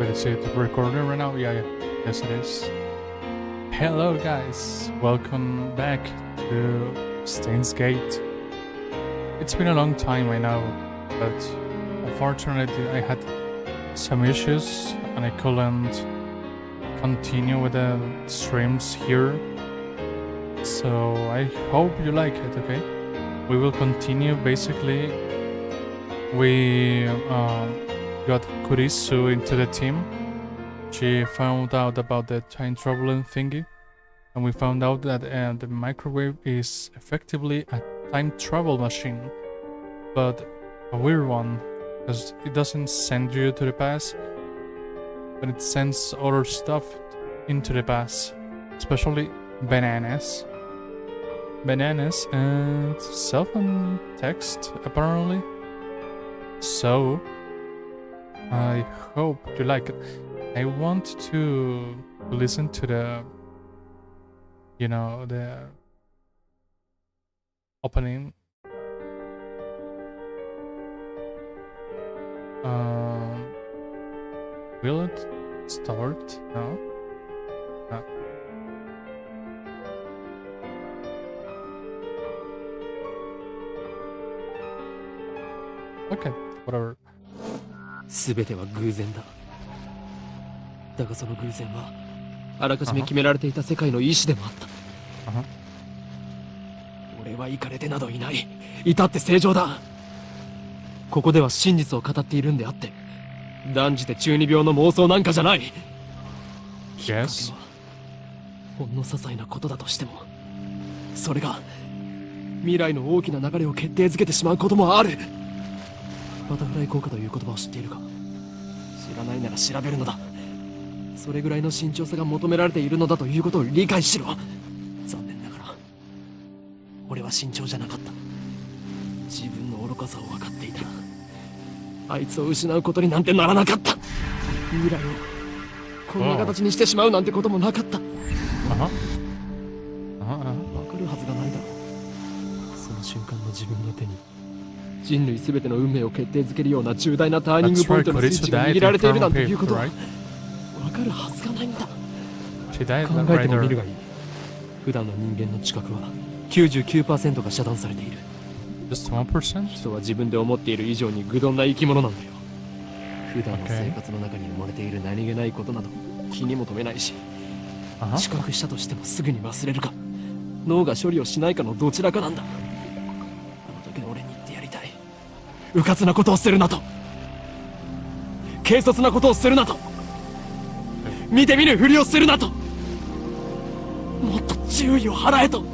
Wait, is it recording right now? Yeah. Yes, it is. Hello, guys. Welcome back to Steins Gate. It's been a long time, I know, but unfortunately I had some issues and I couldn't continue with the streams here. So I hope you like it, okay? We will continue. Basically, we got Kurisu into the team. She found out about the time traveling thingy, and we found out that the microwave is effectively a time travel machine, but a weird one, because it doesn't send you to the past, but it sends other stuff into the past, especially bananas and cell phone text, apparently. So I hope you like it. I want to listen to the, the opening. Will it start now? No. Okay, whatever. すべては偶然だ。だがその偶然はあらかじめ決められていた世界の意志でもあった。俺はイカれてなどいない。至って正常だ。ここでは真実を語っているんであって、断じて中二病の妄想なんかじゃない。きっかけはほんの些細なことだとしても、それが未来の大きな流れを決定づけてしまうこともある。バタフライ効果という言葉を知っているか？知らないなら調べるのだ。それぐらいの慎重さが求められているのだということを理解しろ。残念ながら俺は慎重じゃなかった。自分の愚かさを分かっていた。あいつを失うことになんてならなかった。未来をこんな形にしてしまうなんてこともなかった。分かるはずがないだろう。その瞬間の自分の手に人類すべての運命を決定づけるような重大なターニングポイントのスイッチが握られているなんていうことは分かるはずがないんだ。考えてもみるがいい。普段の人間の知覚は 99% が遮断されている。人は自分で思っている以上に愚鈍な生き物なんだよ。普段の生活の中に埋もれている何気ないことなど気にも留めないし、知覚したとしてもすぐに忘れるか脳が処理をしないかのどちらかなんだ。あの時の俺に言ってやりたい。迂闊なことをするなと、軽率なことをするなと、見て見ぬふりをするなと、もっと注意を払えと。陰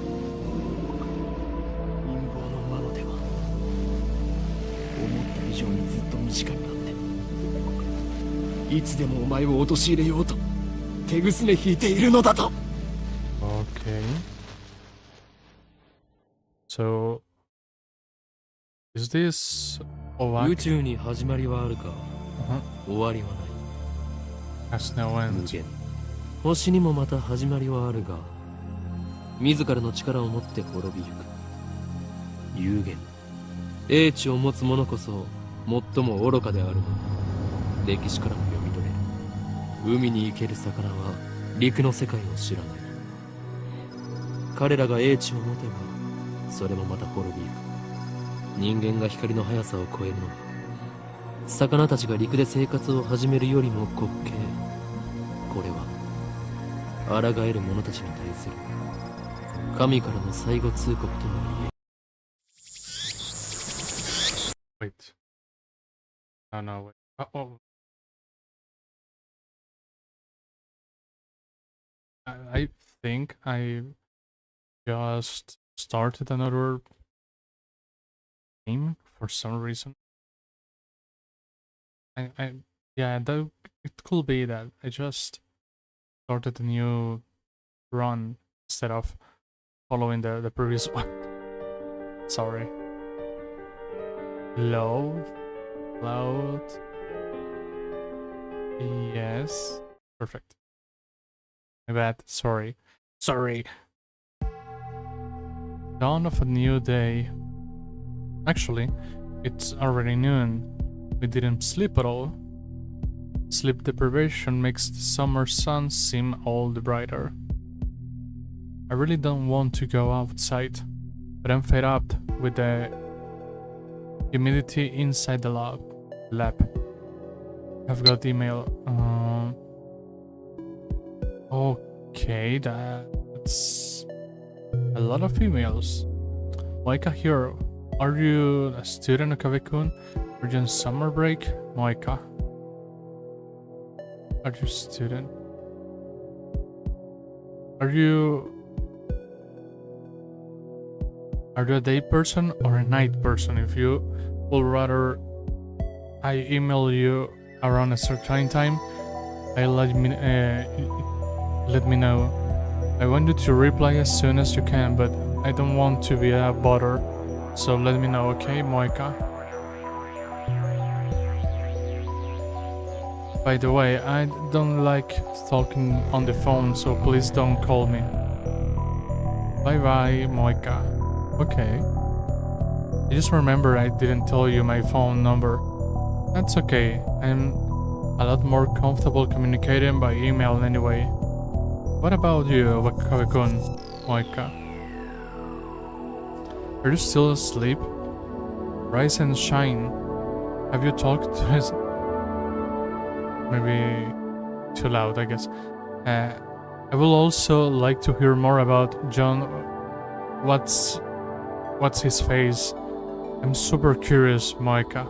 謀の魔の手は思った以上にずっと短くなって、いつでもお前を陥れようと手ぐすね引いているのだと。 Okay. So is this 宇宙に始まりはあるか、終わりはない。Has no end. 無限。星にもまた始まりはあるが、自らの力を持って滅びゆく。有限。英知を持つ者こそ最も愚かであるもの。歴史からも読み取れる。海に生ける魚は陸の世界を知らない。彼らが英知を持てば、それもまた滅びゆく。人間が光の速さを超えるのは、魚たちが陸で生活を始めるよりも滑稽。これは抗える者たちに対する神からの最後通告とも言え。 Wait. No, wait. Oh. I think I just started another game for some reason. Yeah, though it could be that I just started a new run instead of following the previous one. Sorry. Load. Yes. Perfect. My bad. Sorry. Dawn of a new day. Actually, it's already noon. We didn't sleep at all. Sleep deprivation makes the summer sun seem all the brighter. I really don't want to go outside, but I'm fed up with the humidity inside the lab. I've got email. Okay, that's a lot of emails. Moika here. Are you a student, Okave-kun? Are you on summer break? Moika. Are you a student? Are you a day person or a night person? If you would rather I email you around a certain time, let me know. I want you to reply as soon as you can, but I don't want to be a bother, so let me know, okay, Moika? By the way, I don't like talking on the phone, so please don't call me. Bye bye, Moika. Okay. I just remember I didn't tell you my phone number. That's okay. I'm a lot more comfortable communicating by email anyway. What about you, Okave-kun, Moika? Are you still asleep? Rise and shine. Have you talked to his... Maybe too loud, I guess. I will also like to hear more about John. What's his face? I'm super curious, Moika.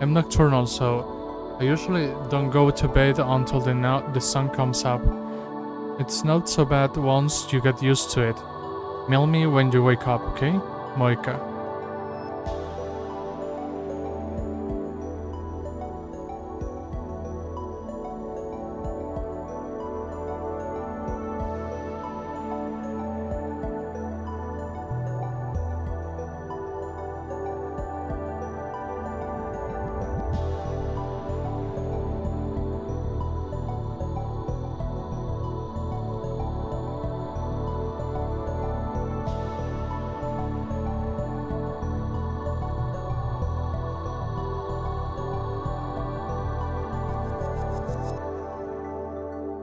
I'm nocturnal, so I usually don't go to bed until the sun comes up. It's not so bad once you get used to it. Mail me when you wake up, okay? Moika.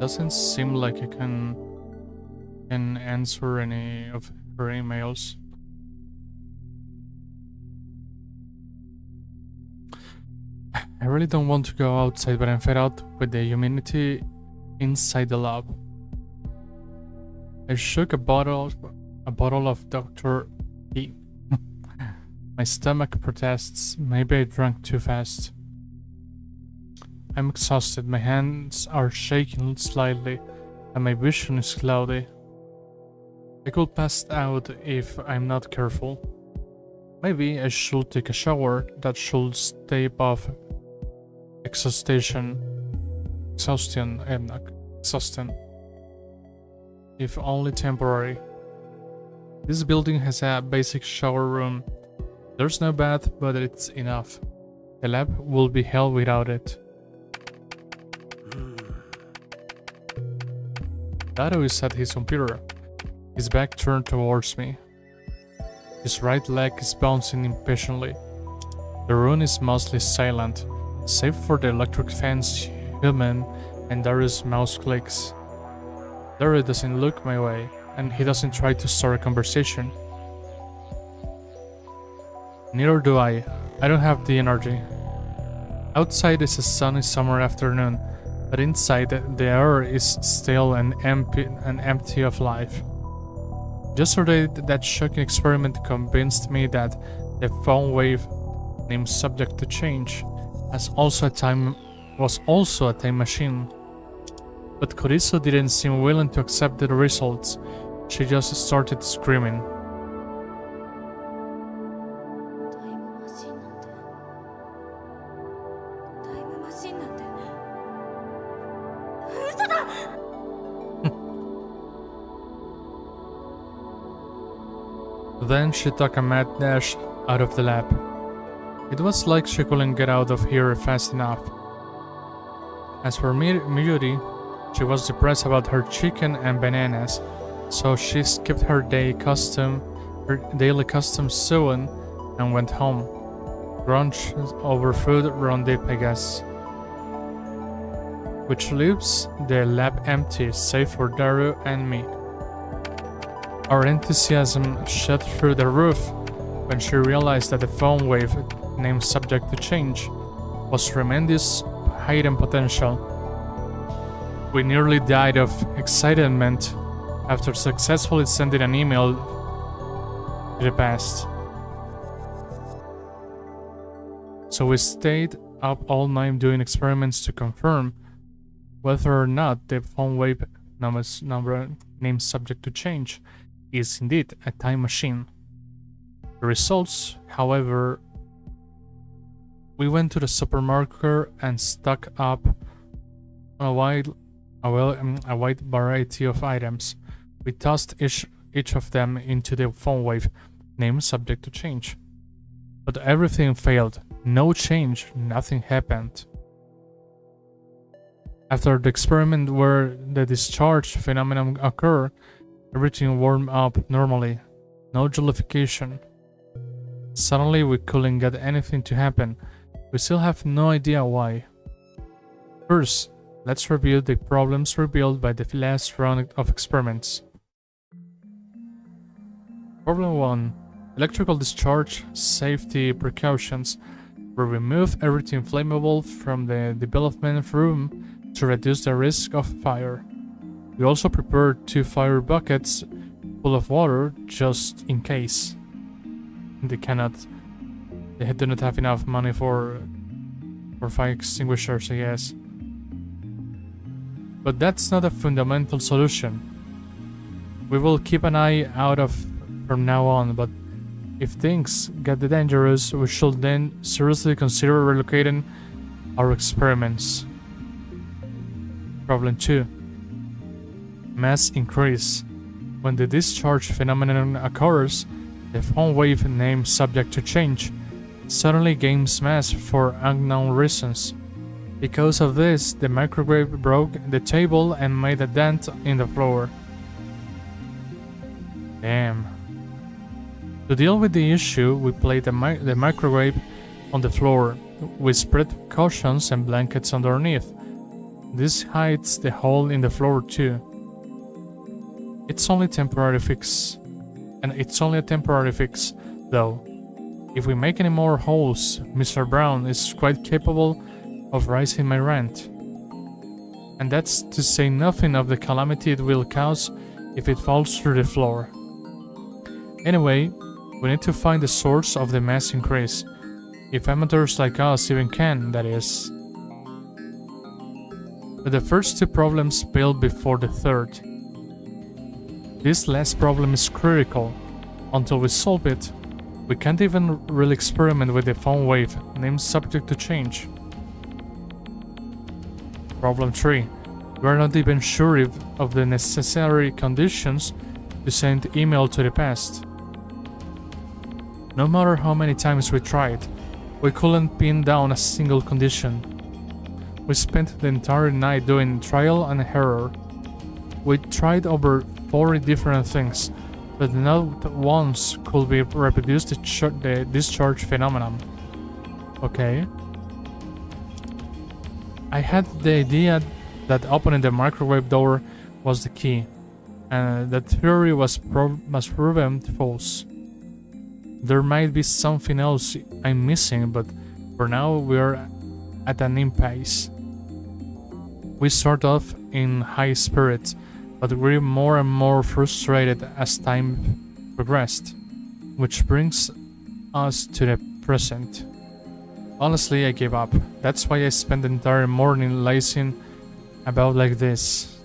Doesn't seem like I can answer any of her emails. I really don't want to go outside, but I'm fed up with the humidity inside the lab. I shook a bottle of Dr. P. My stomach protests. Maybe I drank too fast. I'm exhausted, my hands are shaking slightly, and my vision is cloudy. I could pass out if I'm not careful. Maybe I should take a shower. That should stave off exhaustion. If only temporary. This building has a basic shower room. There's no bath, but it's enough. The lab will be hell without it. Dado is at his computer, his back turned towards me. His right leg is bouncing impatiently. The room is mostly silent, save for the electric fans humming and Darius' mouse clicks. Darius doesn't look my way, and he doesn't try to start a conversation. Neither do I. I don't have the energy. Outside is a sunny summer afternoon, but inside the air is still and empty of life. Yesterday, that shocking experiment convinced me that the phone wave, named subject to change, was also a time machine. But Kurisu didn't seem willing to accept the results. She just started screaming. Then she took a mad dash out of the lab. It was like she couldn't get out of here fast enough. As for Miyuri, she was depressed about her chicken and bananas, so she skipped her daily custom sewing and went home. Brunch over food run deep, I guess. which leaves the lab empty save for Daru and me. Our enthusiasm shot through the roof when she realized that the phone wave, named Subject to Change, was tremendous hidden potential. We nearly died of excitement after successfully sending an email to the past. So we stayed up all night doing experiments to confirm whether or not the phone wave number named Subject to Change is indeed a time machine. The results, however, we went to the supermarket and stocked up on a wide variety of items. We tossed each of them into the phone wave named Subject to Change. But everything failed. No change, nothing happened. After the experiment where the discharge phenomenon occurred, everything warmed up normally. No jollification. Suddenly we couldn't get anything to happen. We still have no idea why. First, let's review the problems revealed by the last round of experiments. Problem 1. Electrical discharge safety precautions. We remove everything flammable from the development room to reduce the risk of fire. We also prepared 2 fire buckets full of water just in case. They do not have enough money for fire extinguishers, I guess. But that's not a fundamental solution. We will keep an eye out from now on, but if things get dangerous, we should then seriously consider relocating our experiments. Problem 2. Mass increase. When the discharge phenomenon occurs, the phone wave named Subject to Change suddenly gains mass for unknown reasons. Because of this, the microwave broke the table and made a dent in the floor. Damn. To deal with the issue, we placed the microwave on the floor. We spread cushions and blankets underneath. This hides the hole in the floor too. It's only a temporary fix, though. If we make any more holes, Mr. Brown is quite capable of raising my rent. And that's to say nothing of the calamity it will cause if it falls through the floor. Anyway, we need to find the source of the mass increase. If amateurs like us even can, that is. But the first 2 problems failed before the third. This last problem is critical. Until we solve it, we can't even really experiment with the phone wave named Subject to Change. Problem 3. We are not even sure of the necessary conditions to send email to the past. No matter how many times we tried, we couldn't pin down a single condition. We spent the entire night doing trial and error. We tried over 40 different things, but not once could we reproduce the discharge phenomenon. Okay. I had the idea that opening the microwave door was the key, and that theory was proven false. There might be something else I'm missing, but for now we're at an impasse. We start off in high spirits, but grew more and more frustrated as time progressed, which brings us to the present. Honestly, I gave up. That's why I spent the entire morning lazing about like this.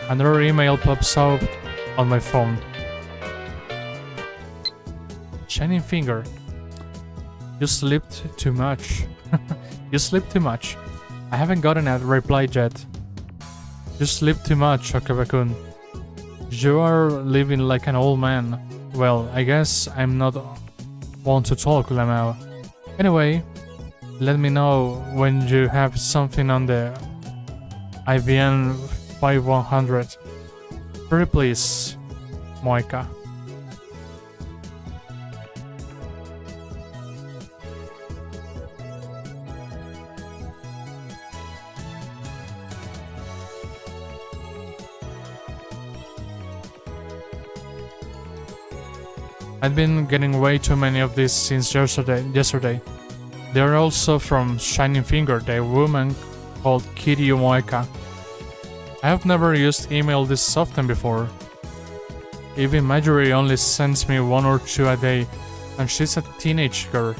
Another email pops up on my phone. Shining finger. You slept too much. You slept too much. I haven't gotten a reply yet. You sleep too much, Okabe-kun. You are living like an old man. Well, I guess I'm not one to talk, Lamau. Anyway, let me know when you have something on the IBN 5100. Pretty please, Moika. I've been getting way too many of these since yesterday. They're also from Shining Finger, the woman called Kiryu Moeka. I have never used email this often before. Even Marjorie only sends me 1 or 2 a day, and she's a teenage girl.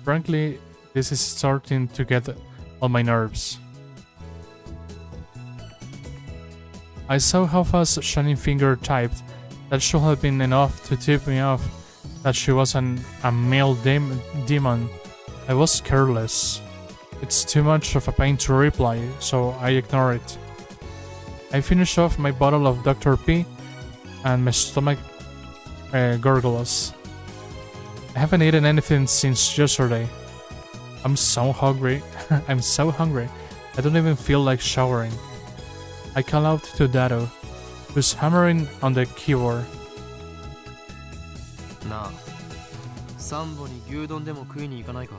Frankly, this is starting to get on my nerves. I saw how fast Shining Finger typed. That should have been enough to tip me off that she was a male demon. I was careless. It's too much of a pain to reply, so I ignore it. I finish off my bottle of Dr. P and my stomach gurgles. I haven't eaten anything since yesterday. I'm so hungry. I'm so hungry. I don't even feel like showering. I call out to Dado, who's hammering on the keyboard. なあ、サンボに牛丼でも食いに行かないか。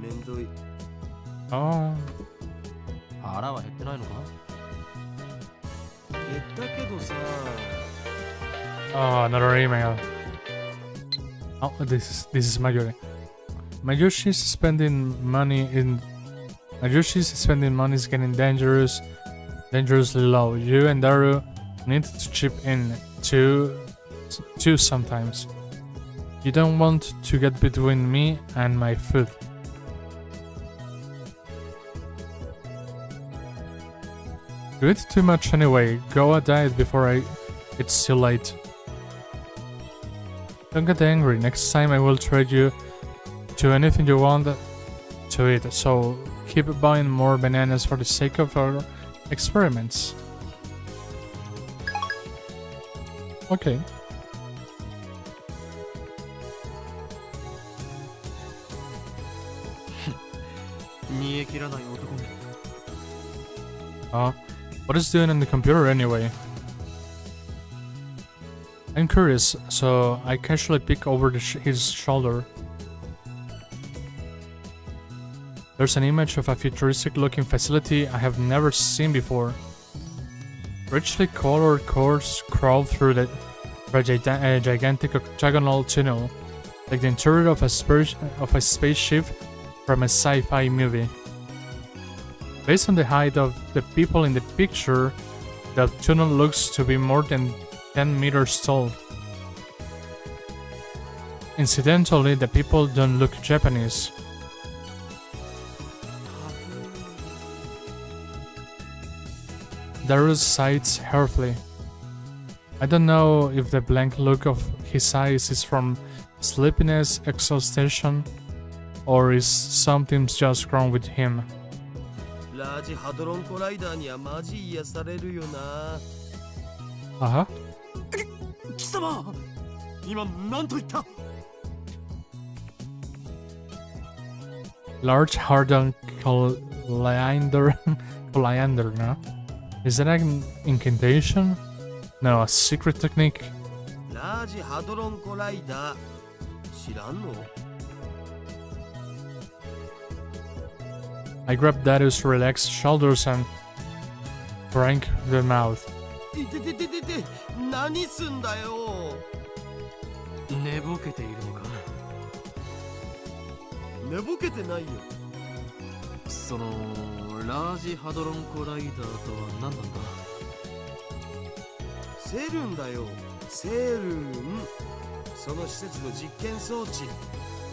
めんどい。ああ。腹は減ってないのか？減ったけどさ。Oh, another email. Oh, this is Mayuri. Mayushi's spending money is getting dangerously low. You and Daru need to chip in too sometimes. You don't want to get between me and my food. You eat too much anyway. Go a diet before it's too late. Don't get angry. Next time I will trade you to anything you want to eat. So keep buying more bananas for the sake of our experiments. Okay. What is doing on the computer anyway? I'm curious, so I casually peek over his shoulder. There's an image of a futuristic-looking facility I have never seen before. Richly colored cores crawl through a gigantic octagonal tunnel, like the interior of a spaceship from a sci-fi movie. Based on the height of the people in the picture, the tunnel looks to be more than 10 meters tall. Incidentally, the people don't look Japanese. Daru sighs heavily. I don't know if the blank look of his eyes is from sleepiness, exhaustion, or is something just wrong with him. Uh-huh. 貴様、今何と言った？ Large hardened colander, no? Is that an incantation? No, a secret technique. Large hadron collider. 知らんの? I grabbed Daru's relaxed shoulders and crank the mouth. 何すんだよ。寝ぼけているのか。寝ぼけてないよ。そのラージハドロンコライダーとは何なんだ。セルンだよ。セルン。その施設の実験装置。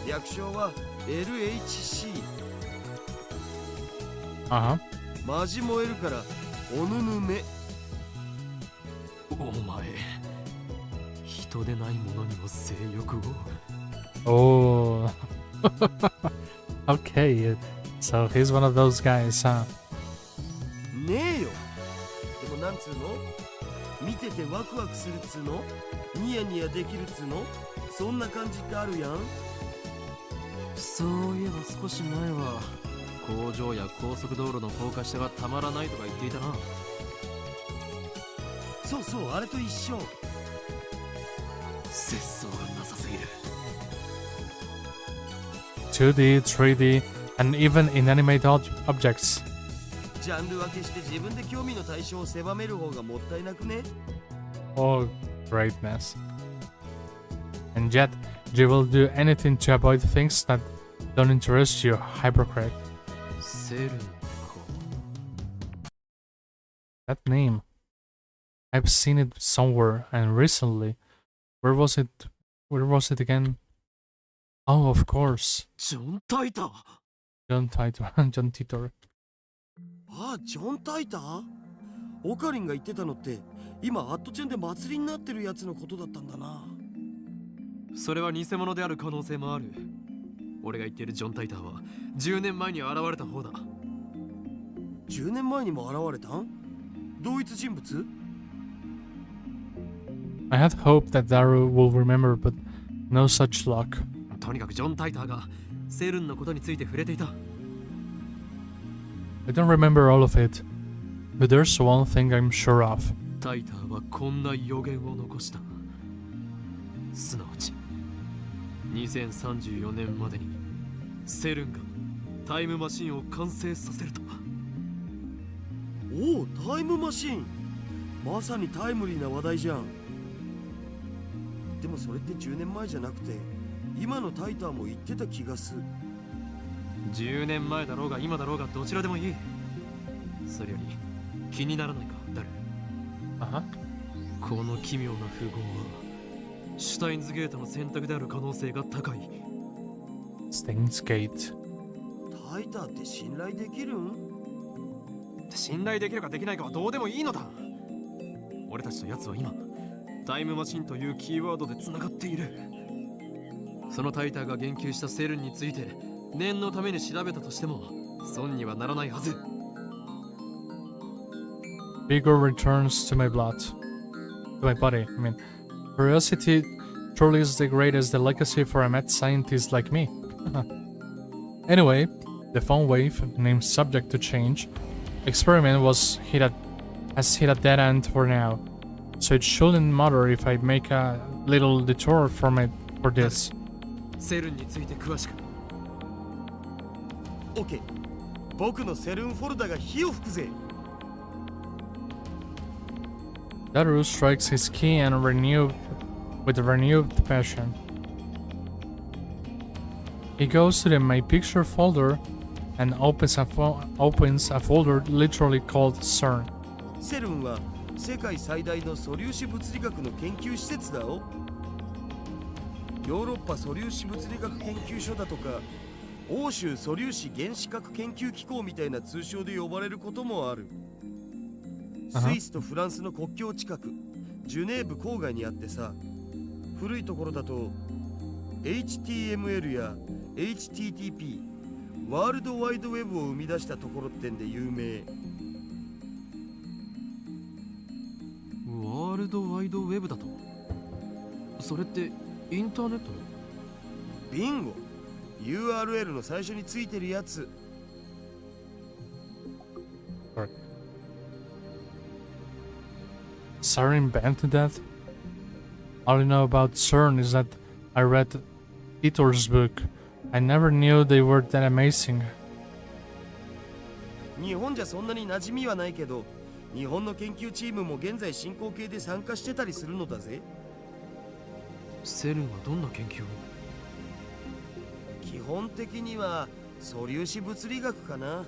略称は LHC。マジ燃えるからおぬぬめ。お前、人でないものにも性欲を。Oh. Okay, so he's one of those guys, huh? ねえよ。でもなんつうの？見ててワクワクするっつうの？ニヤニヤできるっつうの？そんな感じってあるやん。そういえば少し前は工場や高速道路の高架下がたまらないとか言っていたな。そうそう、あれと一緒。節操がなさすぎる。 2D, 3D, and even inanimate objects. ジャンル分けして自分で興味の対象を狭める方がもったいなくね？ Oh, greatness. And yet, you will do anything to avoid things that don't interest you, hypocrite. セルンか。 That name. I've seen it somewhere, and recently. Where was it? Where was it again? Oh, of course. ジョン・タイター。 John Titor. John Titor. ああ、ジョン・タイター？オカリンが言ってたのって今アットチェンで祭りになってるやつのことだったんだな。それは偽物である可能性もある。俺が言っているジョン・タイターは10年前に現れた方だ。10年前にも現れたん？同一人物？ I had hoped that Daru will remember, but no such luck. とにかくジョン・タイターがセルンのことについて触れていた。I don't remember all of it, but there's one thing I'm sure of. タイターはこんな予言を残した。すなわち2034年までにセルンがタイムマシンを完成させると。おお、タイムマシン。まさにタイムリーな話題じゃん。でもそれって10年前じゃなくて今のタイターも言ってた気がする。10年前だろうが今だろうがどちらでもいい。それより気にならないか、ダル。この奇妙な符号はシュタインズゲートの選択である可能性が高い。 Steins Gate. タイターって信頼できるん？信頼できるかできないかはどうでもいいのだ。俺たちと奴は今タイムマシンというキーワードでつながっている。そのタイターが言及したセルンについて念のために調べたとしても損にはならないはず。 Vigor returns to my blood. To my body, I mean. Curiosity truly is the greatest legacy for a mad scientist like me. Anyway, the phone wave, named Subject to Change, experiment has hit a dead end for now. So it shouldn't matter if I make a little detour from it for this. セルンについて詳しく。 OK。僕のセルンフォルダが火を吹くぜ。Daru strikes his key and with renewed passion. He goes to the My Picture folder and opens a folder literally called CERN. セルンは世界最大の素粒子物理学の研究施設だよ。ヨーロッパ素粒子物理学研究所だとか欧州素粒子原子核研究機構みたいな通称で呼ばれることもある。スイスとフランスの国境近くジュネーブ郊外にあってさ、古いところだと HTML や HTTP ワールドワイドウェブを生み出したところってんで有名。ワールドワイドウェブだと？それってインターネット？ビンゴ。 URL の最初についてるやつ。CERN invented that? All I know about CERN is that I read Titor's book. I never knew they were that amazing. 日本じゃそんなに馴染みはないけど、日本の研究チームも現在進行形で参加してたりするのだぜ。セルンはどんな研究を？基本的には素粒子物理学かな。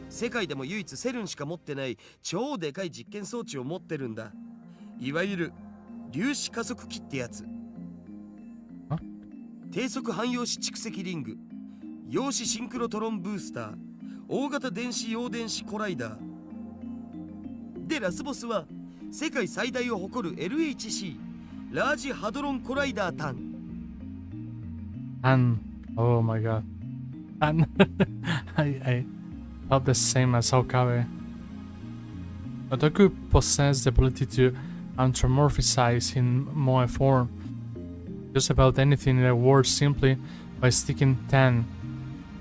世界でも唯一セルンしか持ってない超でかい実験装置を持ってるんだ。いわゆる粒子加速器ってやつ。低速汎用子蓄積リング、陽子シンクロトロンブースター、大型電子陽電子コライダーで、ラスボスは世界最大を誇る LHC ラージハドロンコライダータン。Oh my god. And I thought the same as Okabe. Otaku possess the ability to anthropomorphize in Moe form. Just about anything in the world simply by sticking "tan"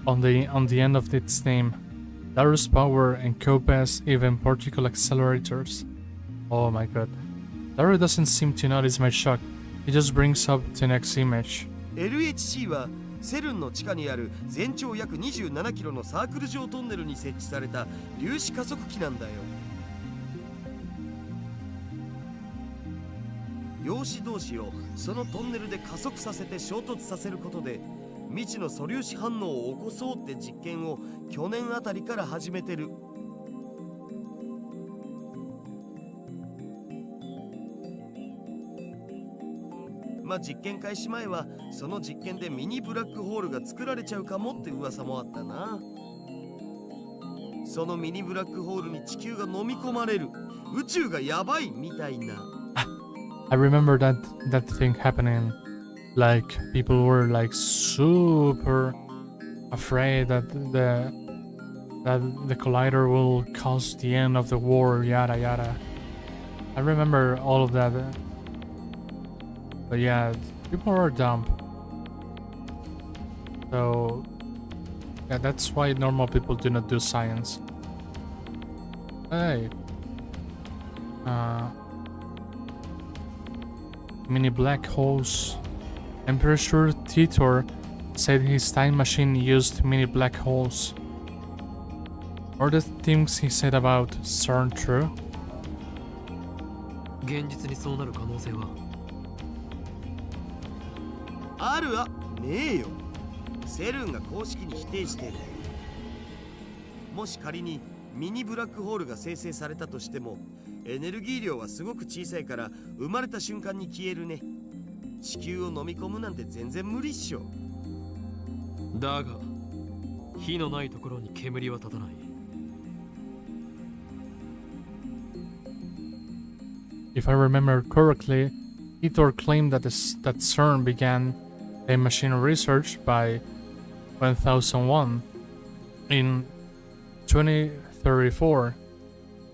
on the end of its name. Daru's power encompasses even particle accelerators. Oh my god. Daru doesn't seem to notice my shock. He just brings up the next image. LHC はセルンの地下にある全長約27キロのサークル状トンネルに設置された粒子加速器なんだよ。陽子同士をそのトンネルで加速させて衝突させることで未知の素粒子反応を起こそうって実験を去年あたりから始めてる。まあ実験開始前はその実験でミニブラックホールが作られちゃうかもって噂もあったな。そのミニブラックホールに地球が飲み込まれる、宇宙がやばいみたいな。I remember that thing happening. Like people were like super afraid that the collider will cause the end of the war, yada yada. I remember all of that. But yeah, people are dumb. So yeah, that's why normal people do not do science. Hey. Mini black holes. I'm pretty sure Titor said his time machine used mini black holes. Are the things he said about CERN true? 現実にそうなる可能性はあるわねえよ。セルンが公式に否定してる。もし仮にミニブラックホールが生成されたとしてもエネルギー量はすごく小さいから生まれた瞬間に消えるね。地球を飲み込むなんて全然無理っしょ。だが火のないところに煙は立たない。If I remember correctly, Titor claimed that that CERN began time machine research by 1001. In 2034,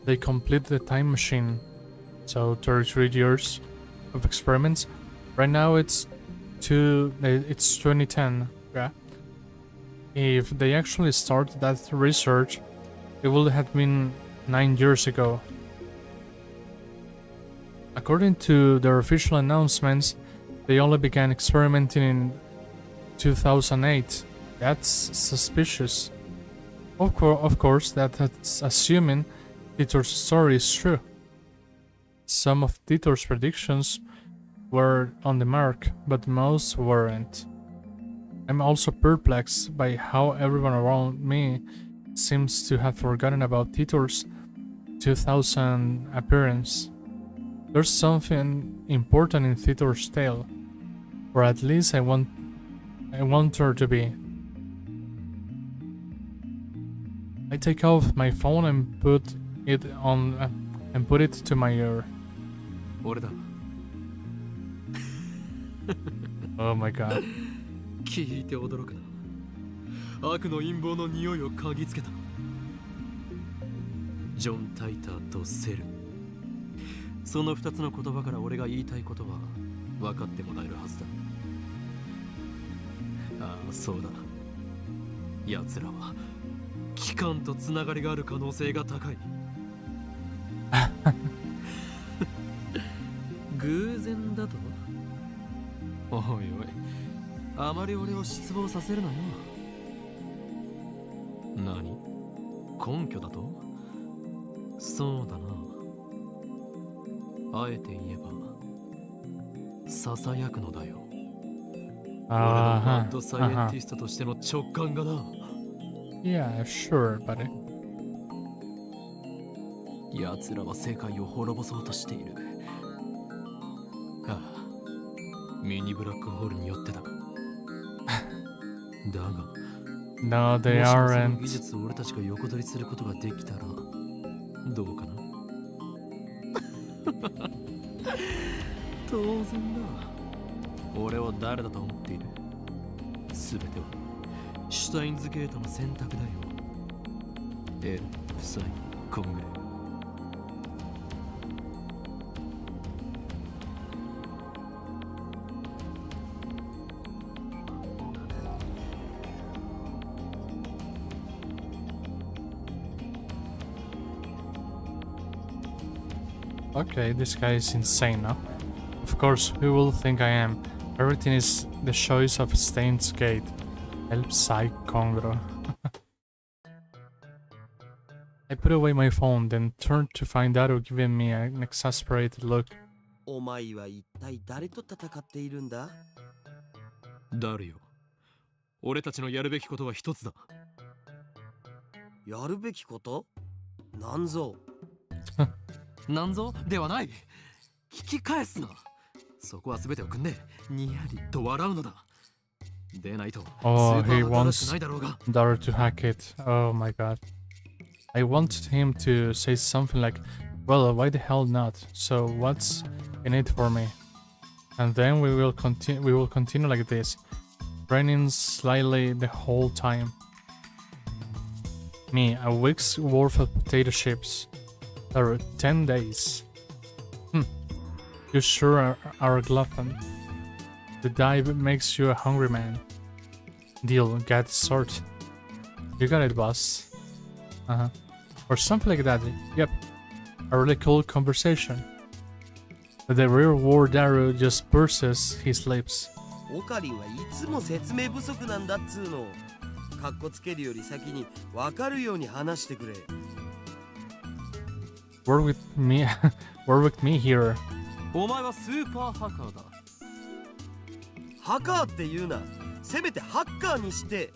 they complete the time machine, so 33 years of experiments. Right now it's 2010. Yeah. If they actually started that research, it would have been 9 years ago. According to their official announcements, they only began experimenting in 2008. That's suspicious. Of course, that's assuming Titor's story is true. Some of Titor's predictions were on the mark, but most weren't. I'm also perplexed by how everyone around me seems to have forgotten about Titor's 2000 appearance. There's something important in Titor's tale, or at least I want there to be. I take off my phone and put it to my ear. 俺だ。Oh my god. 聞いて驚くな。悪の陰謀の匂いを嗅ぎつけた。ジョン・タイターとセル。その2つの言葉から俺が言いたいことは分かってもらえるはずだ。ああ、そうだ。奴らは機関とつながりがある可能性が高い。偶然だと？おいおい、あまり俺を失望させるなよ。何？根拠だと？そうだな。あえて言えば、ささやくのだよ。俺のマッドサイエンティストとしての直感がな。Yeah, sure, buddy. 奴らは世界を滅ぼそうとしている。ああ、ミニブラックホールによってだ。だが、No, they もしもその aren't. 技術を俺たちが横取りすることができたら、どうかな。当然だ。俺は誰だと思っている。すべてはシュタインズゲートの選択だよ。L、夫妻、コングレ。Okay, this guy is insane now. Of course, who will think I am? Everything is the choice of Steins Gate. El Psy Congro. I put away my phone, then turned to find Daru giving me an exasperated look. お前は一体誰と戦っているんだ？ダルよ。俺たちのやるべきことは一つだ。やるべきこと？なんぞ。なんぞではない。聞き返すな。そこは全てを組んでにやりと笑うのだ。でないと。Oh, he wants Daru to hack it. Oh my god. I wanted him to say something like, well, why the hell not? So what's in it for me? And then we will continue like this, raining slightly the whole time. Me, a week's worth of potato chips. Daru, 10 days. You sure are a glutton. The dive makes you a hungry man. Deal, get sorted. You got it, boss. Or something like that. Yep. A really cool conversation. But the real war Daru just purses his lips. オカリンはいつも説明不足なんだっつうの。かっこつけるより先に分かるように話してくれ。Work with me, work with me here. お前はスーパーハッカーだ。ハッカーって言うな。せめてハッカーにして。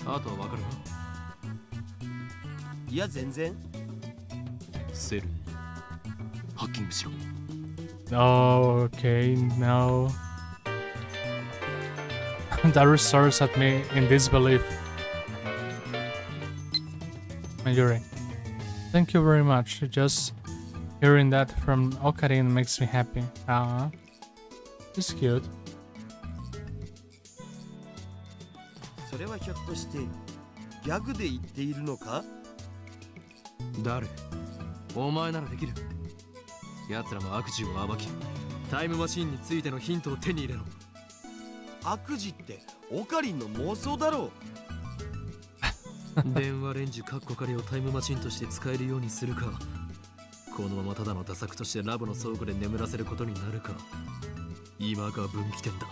あとは分かるか？いや全然。セルにハッキングしろ。Oh, okay, no. Daru stares at me in disbelief. Mayuri. Thank you very much. Just hearing that from Okarin makes me happy. It's cute. それはひょっとしてギャグで言っているのか？誰？お前ならできる。奴らの悪事を暴き、タイムマシンについてのヒントを手に入れろ。悪事ってオカリンの妄想だろう。電話レンジカッコ仮をタイムマシンとして使えるようにするか、このままただの打作としてラボの倉庫で眠らせることになるか、今が分岐点だ。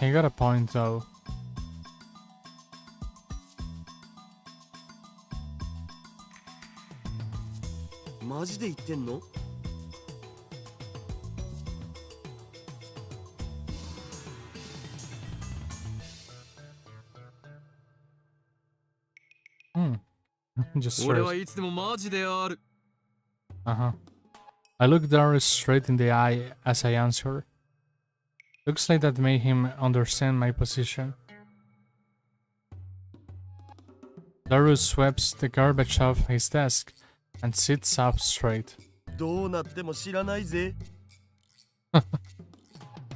He got a point though. マジで言ってんの？Just 俺はいつでもマジである。I look Daru straight in the eye as I answer. Looks like that made him understand my position. Daru sweeps the garbage off his desk and sits up straight. どうなっても知らないぜ。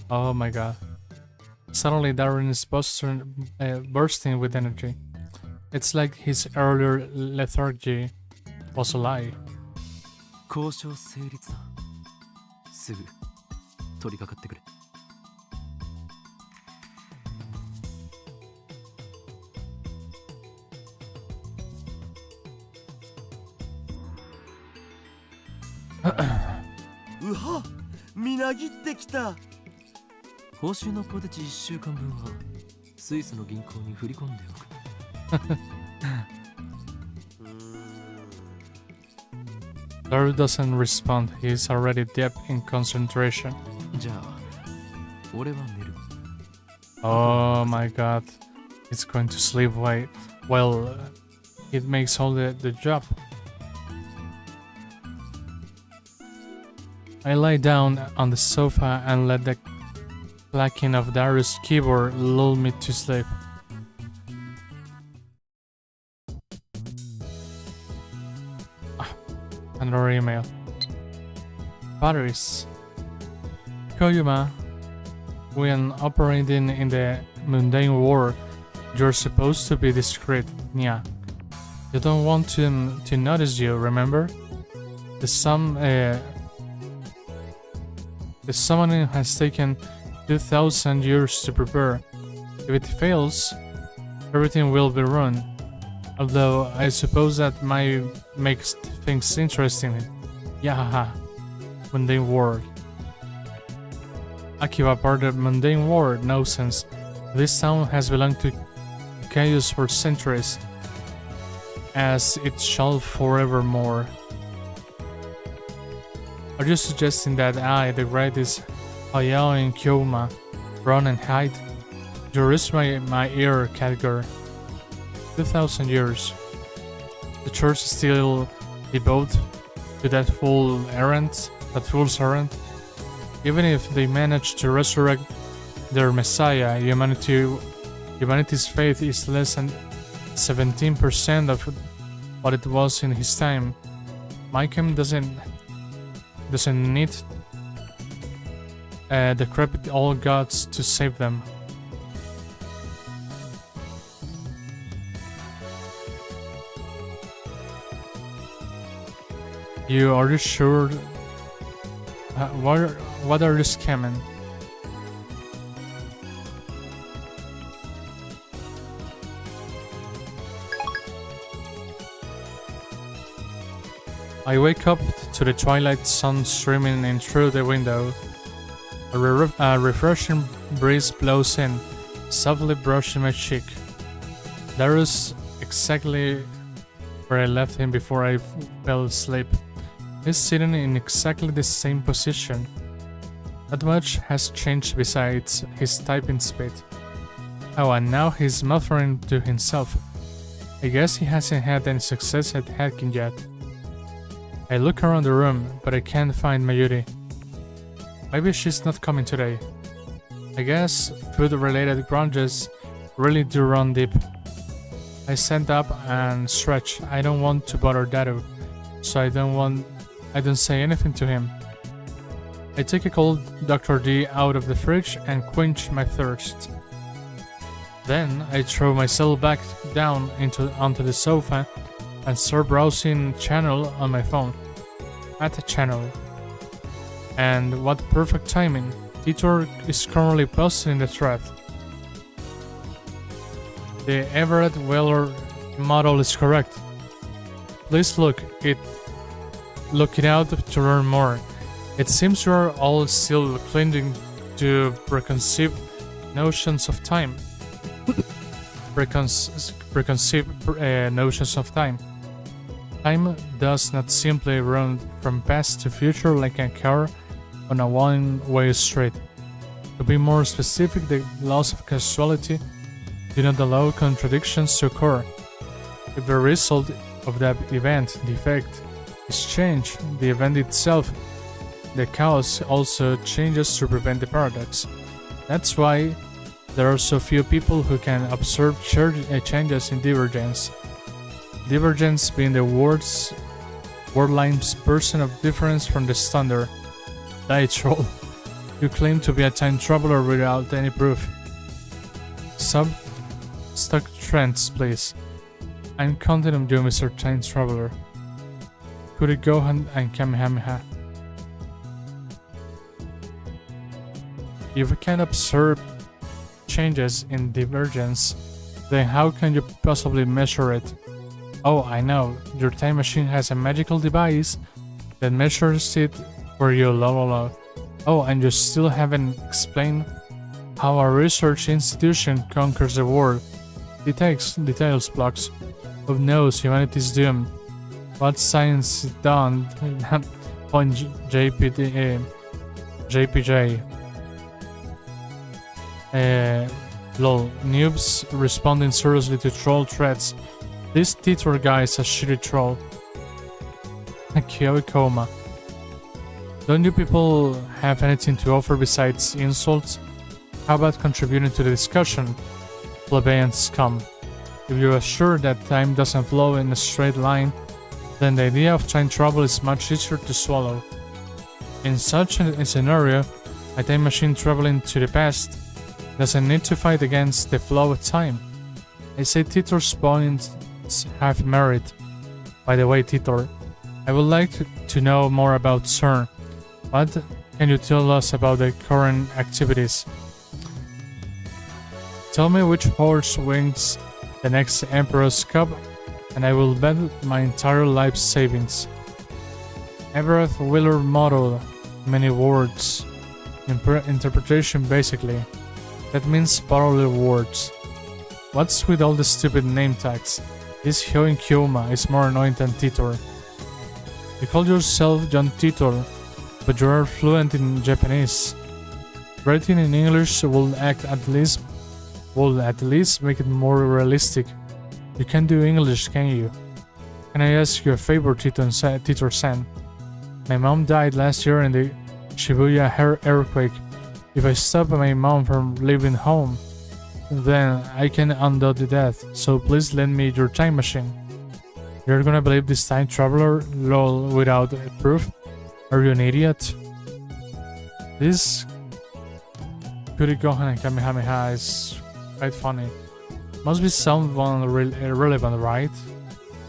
Oh my god. Suddenly Darren is bursting with energy. It's like his earlier lethargy was a lie. 交渉成立だ。すぐ取り掛かってくれ。うは、みなぎってきた。報酬のポテチ1週間分はスイスの銀行に振り込んでおく。Daru doesn't respond. He's already deep in concentration. じゃあ、俺は寝る。Oh my god. It's going to sleep while it makes all the job. I lie down on the sofa and let the clacking of Daru's keyboard lull me to sleep. Another email. Batteries. Koyuma, when operating in the mundane world, you're supposed to be discreet, Nya. You don't want them to notice you, remember? The summoning has taken 2,000 years to prepare. If it fails, everything will be ruined. Although I suppose that might make things interesting. Yahaha. Mundane world. Akiva part of mundane world, no sense. This town has belonged to chaos for centuries, as it shall forevermore. Are you suggesting that I, the greatest Hayao in Kyoma, run and hide? You raise my ear, Khadgar. 2,000 years. The church is still devoted to that fool's errand. Even if they manage to resurrect their messiah, humanity's faith is less than 17% of what it was in his time. Mycam doesn't need decrepit old gods to save them. Are you sure? What are you scamming? I wake up to the twilight sun streaming in through the window. A refreshing breeze blows in, softly brushing my cheek. Darius exactly where I left him before I fell asleep. He's sitting in exactly the same position. Not much has changed besides his typing speed. Oh, and now he's muttering to himself. I guess he hasn't had any success at hacking yet. I look around the room, but I can't find Mayuri. Maybe she's not coming today. I guess food-related grudges really do run deep. I stand up and stretch. I don't want to bother Daru, so I don't say anything to him. I take a cold Dr. D out of the fridge and quench my thirst. Then I throw myself back down onto the sofa and start browsing channel on my phone. At a channel. And what perfect timing. Titor is currently posting the thread. The Everett Weller model is correct. Please look it out to learn more. It seems you are all still clinging to preconceived notions of time. Preconceived notions of time. Time does not simply run from past to future like a car on a one-way street. To be more specific, the laws of causality do not allow contradictions to occur. If the result of that event, the effect, is change, the event itself, the cause also changes to prevent the paradox. That's why there are so few people who can observe changes in divergence. Divergence being the word-line's person of difference from the standard. Die troll. You claim to be a time traveler without any proof. Stock trends, please. I'm counting on you, Mr. Time Traveler. Could it go and Kamehameha? If you can observe changes in divergence, then how can you possibly measure it? Oh, I know. Your time machine has a magical device that measures it for you, lol. Oh, and you still haven't explained how a research institution conquers the world. Details blocks. Who knows, humanity's doomed. What science is done? Point JPJ. Lol. Noobs responding seriously to troll threats. This Titor guy is a shitty troll. Kyoikoma. Don't you people have anything to offer besides insults? How about contributing to the discussion? Plebeian scum. If you are sure that time doesn't flow in a straight line, then the idea of time travel is much easier to swallow. In such a scenario, a time machine traveling to the past doesn't need to fight against the flow of time. I say Titor's points have merit. By the way, Titor, I would like to know more about CERN. What can you tell us about the current activities? Tell me which horse wins the next Emperor's Cup, and I will bet my entire life savings. Everett Wheeler model, many words. interpretation basically. That means parallel words. What's with all the stupid name tags? This Hyo and Kyoma is more annoying than Titor. You call yourself John Titor, but you are fluent in Japanese. Writing in English will at least make it more realistic. You can do English, can you? Can I ask you a favor, Titor-san? My mom died last year in the Shibuya earthquake. If I stop my mom from leaving home, then I can undo the death, so please lend me your time machine. You're gonna believe this time traveler? Lol, without proof? Are you an idiot? This Kurigohan Kamehameha is quite funny. Must be someone irrelevant, right?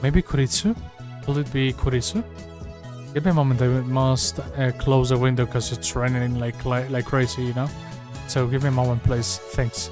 Maybe Kuritsu? Could it be Kuritsu? Give me a moment, I must close the window because it's raining like crazy, you know? So give me a moment, please. Thanks.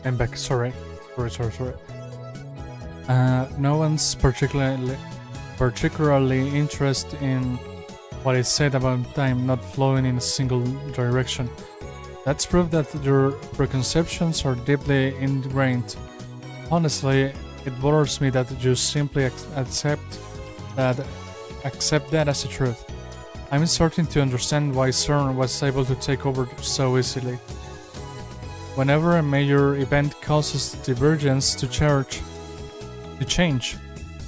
I'm back. Sorry. No one's particularly interested in what I said about time not flowing in a single direction. That's proof that your preconceptions are deeply ingrained. Honestly, it bothers me that you simply accept that as a truth. I'm starting to understand why CERN was able to take over so easily. Whenever a major event causes divergence to change,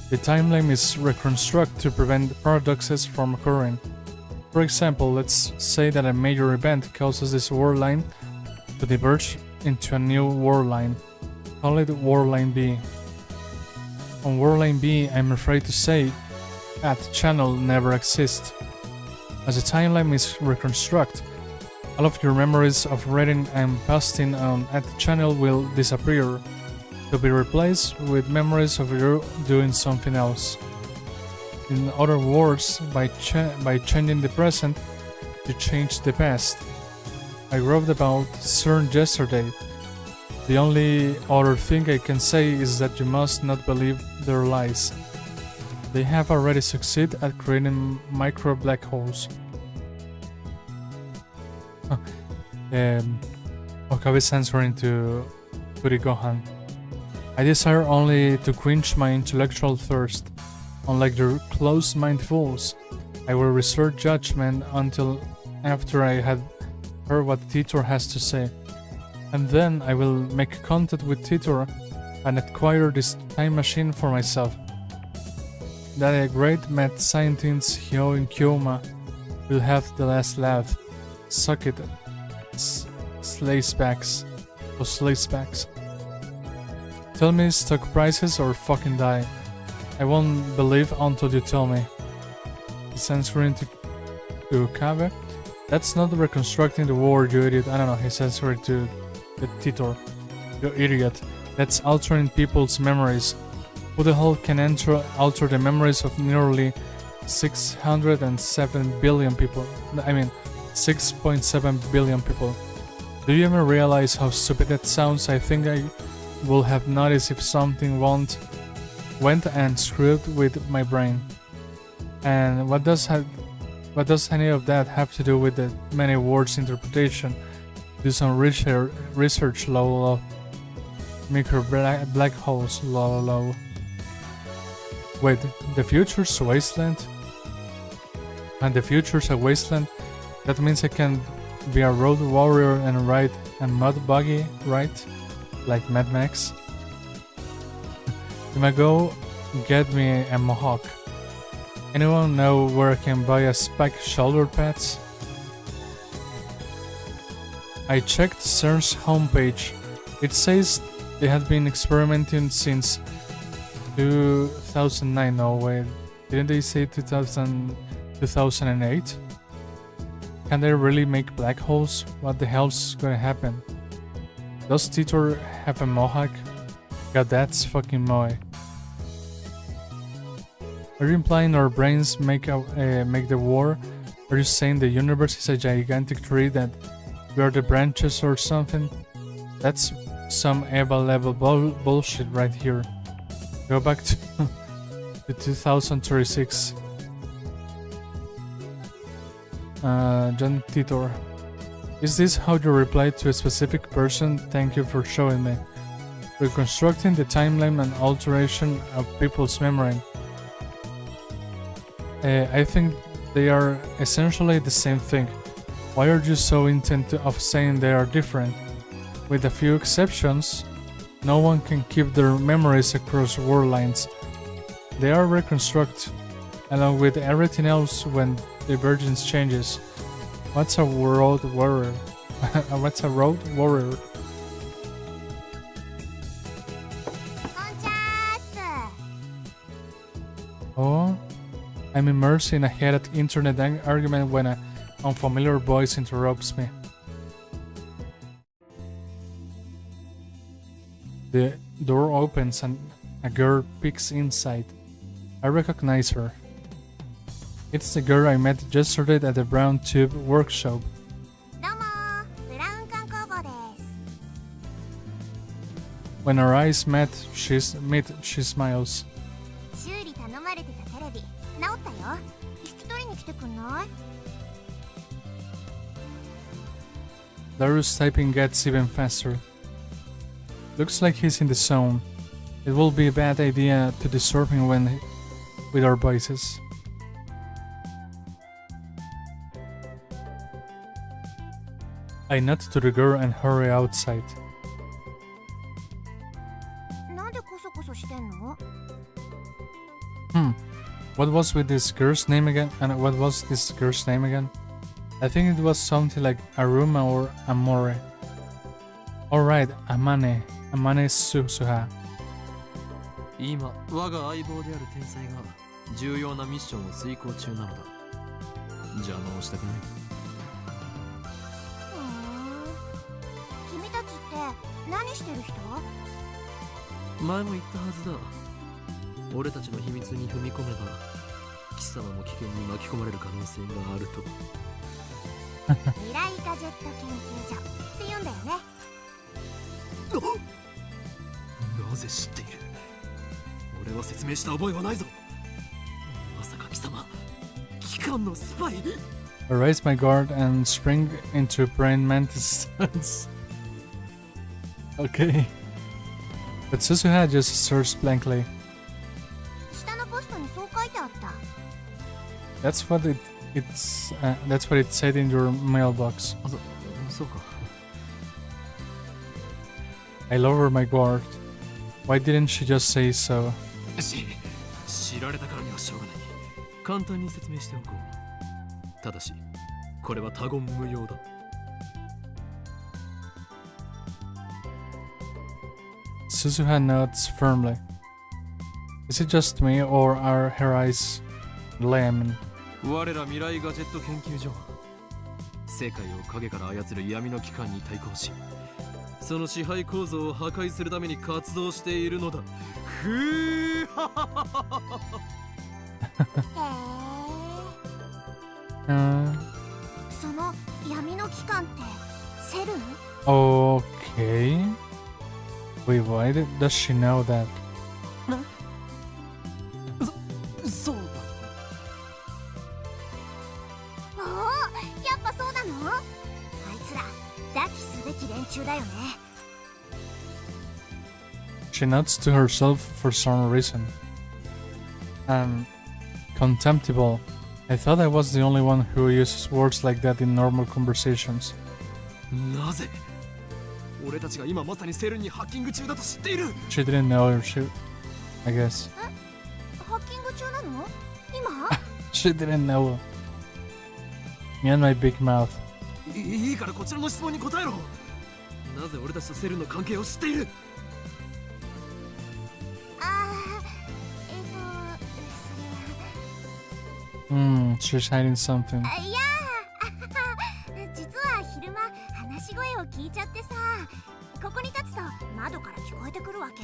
the timeline is reconstructed to prevent paradoxes from occurring. For example, let's say that a major event causes this world line to diverge into a new world line. Call it world line B. On world line B, I'm afraid to say that channel never exists. As the timeline is reconstructed, all of your memories of reading and posting on at the channel will disappear, to be replaced with memories of you doing something else. In other words, by changing the present, you change the past. I wrote about CERN yesterday. The only other thing I can say is that you must not believe their lies. They have already succeeded at creating micro black holes. Okabe's answering to Kurigohan. I desire only to quench my intellectual thirst. Unlike your closed-minded fools, I will reserve judgment until after I had heard what Titor has to say. And then I will make contact with Titor and acquire this time machine for myself. That a great mad scientist Hyo and Kyoma will have the last laugh. Suck it, slacebacks. Tell me stock prices or fucking die. I won't believe until you tell me. He's answering to Kabe. That's not reconstructing the world, you idiot. I don't know, he's answering to the Titor. You idiot. That's altering people's memories. Who the hell can alter the memories of nearly 607 billion people? I mean, 6.7 billion people. Do you ever realize how stupid that sounds? I think I will have noticed if something went and screwed with my brain. And what does any of that have to do with the many words interpretation? Do some research, lol. Micro black holes, lol. Wait, the future's a wasteland? And the future's a wasteland? That means I can be a road warrior and ride a mud buggy, right? Like Mad Max? You might go get me a mohawk. Anyone know where I can buy a spiked shoulder pads? I checked CERN's homepage. It says they have been experimenting since 2009. No wait, didn't they say 2008? Can they really make black holes? What the hell's gonna happen? Does Titor have a mohawk? God, that's fucking moe. Are you implying our brains make the war? Are you saying the universe is a gigantic tree that we are the branches or something? That's some Eva level bullshit right here. Go back to 2036. John Titor. Is this how you reply to a specific person? Thank you for showing me. Reconstructing the timeline and alteration of people's memory. I think they are essentially the same thing. Why are you so intent of saying they are different? With a few exceptions, no one can keep their memories across world lines. They are reconstructed, along with everything else when divergence changes. What's a road warrior? What's a road warrior? Oh, I'm immersed in a heated internet argument when an unfamiliar voice interrupts me. The door opens and a girl peeks inside. I recognize her. It's the girl I met yesterday at the Brown Tube workshop. When our eyes met, she smiles. レビ直ったよ。引き取りに来てくんない？ Darius typing gets even faster. Looks like he's in the zone. It will be a bad idea to disturb him with our voices. I nod to the girl and hurry outside. なんでコソコソしてんの？ What was with this girl's name again? And what was this girl's name again? I think it was something like Aruma or Amore. Alright, Amane Susuha. 今我が相棒である天才が重要なミッションを遂行中なのだ。邪魔をしたくない。君たちって何してる人？前も言ったはずだ。俺たちの秘密に踏み込めば貴様も危険に巻き込まれる可能性があると。未来ガジェット研究所って言うんだよね。なぜ知っている？俺は説明した覚えはないぞ。まさか貴様機関のスパイ？ I raise my guard and spring into brain mantis stance. Okay. But Susuha just stares blankly. 下のポストにそう書いてあった。That's what it said in your mailbox. そうか。I lower my guard. Why didn't she just say so? 知られたからにはしょうがない。簡単に説明しておこう。ただし、これは他言無用だ。Susuha nods firmly. Is it just me or are her eyes lame? 我ら未来ガジェット研究所は世界を影から操る闇の機関に対抗し、その支配構造を破壊するために活動しているのだ。ふーはははは。その闇の機関ってセル？ Okay. Wait, why does she know that? そうだ。おお、やっぱそうなの？あいつら抱きすべき連中だよね。She nods to herself for some reason. Contemptible. I thought I was the only one who uses words like that in normal conversations. なぜ俺たちが今まさにセルにハッキング中だと知っている？ She didn't know, I guess. ハッキング中なの？今？ She didn't know. Me and my big mouth. いいからこちらの質問に答えろ。なぜ俺たちとセルの関係を知っている？She's hiding something. いや実は昼間話し声を聞いちゃってさ、ここに立つと窓から聞こえてくるわけ。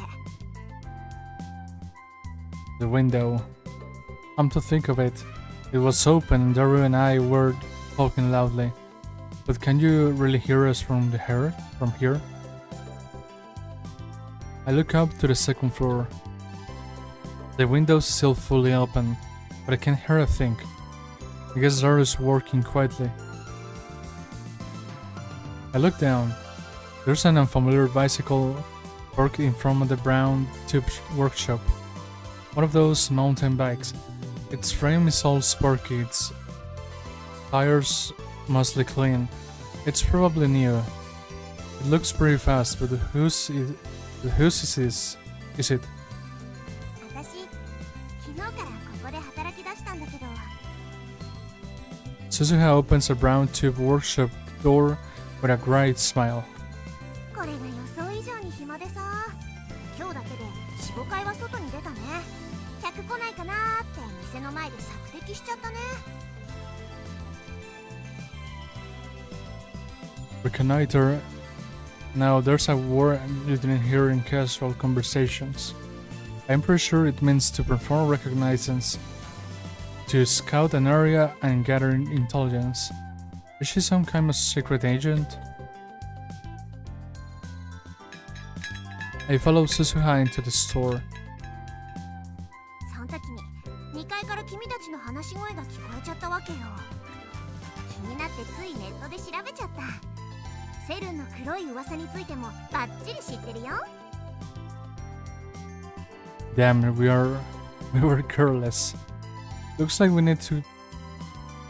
The window. Come to think of it, it was open and Daru and I were talking loudly. But can you really hear us from here? I look up to the second floor. The window's still fully open, but I can't hear a thing. I guess Daru's working quietly. I look down. There's an unfamiliar bicycle parked in front of the brown tube workshop. One of those mountain bikes. Its frame is all sparky, its tires mostly clean. It's probably new. It looks pretty fast, but whose is this? Is it? 私、昨日からここで働き出したんだけど。Suzuha opens a brown tube workshop door with a bright smile. これが予想以上に暇でさ、今日だけで 4,5 回は外に出たね。客来ないかなーって店の前で索敵しちゃったね。Reconnoiter. Now there's a word you didn't hear in casual conversations. I'm pretty sure it means to perform reconnaissance, to scout an area and gather intelligence. Is she some kind of secret agent? I follow Suzuha into the store. その時に2階から君たちの話し声が聞こえちゃったわけよ。気になってついネットで調べちゃった。セルンの黒い噂についてもバッチリ知ってるよ。Damn, we were careless. Looks like we need to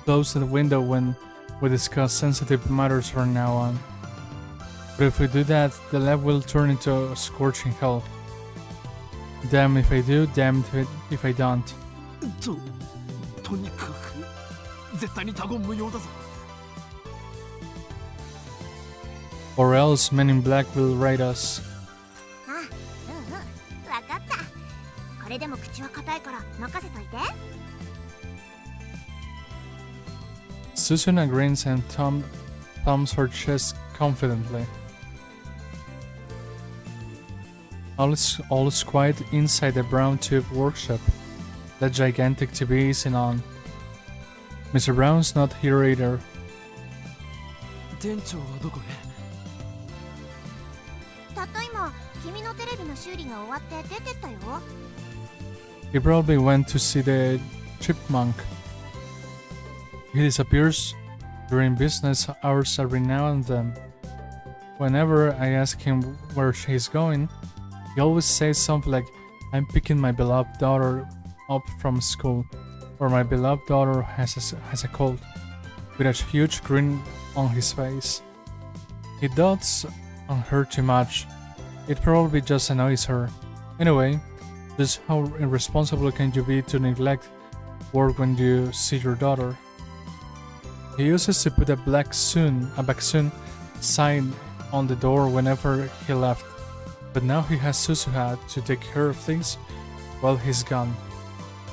close the window when we discuss sensitive matters from now on. But if we do that, the lab will turn into a scorching hell. Damn if I do, damn if I don't. とにかく絶対に他言無用だぞ。Or else Men in Black will raid us. あ、わかった。これでも口は硬いから任せといて。Susuna grins and thumbs her chest confidently. All is quiet inside the brown tube workshop. That gigantic TV isn't on. Mr. Brown's not here either. 店長はどこへ？たった今、君のテレビの修理が終わって出てったよ。He probably went to see the chipmunk. He disappears during business hours every now and then. Whenever I ask him where he's going, he always says something like, "I'm picking my beloved daughter up from school," or "My beloved daughter has a cold," with a huge grin on his face. He dotes on her too much. It probably just annoys her. Anyway, just how irresponsible can you be to neglect work when you see your daughter? He uses to put a bassoon sign on the door whenever he left, but now he has Susuha to take care of things while he's gone.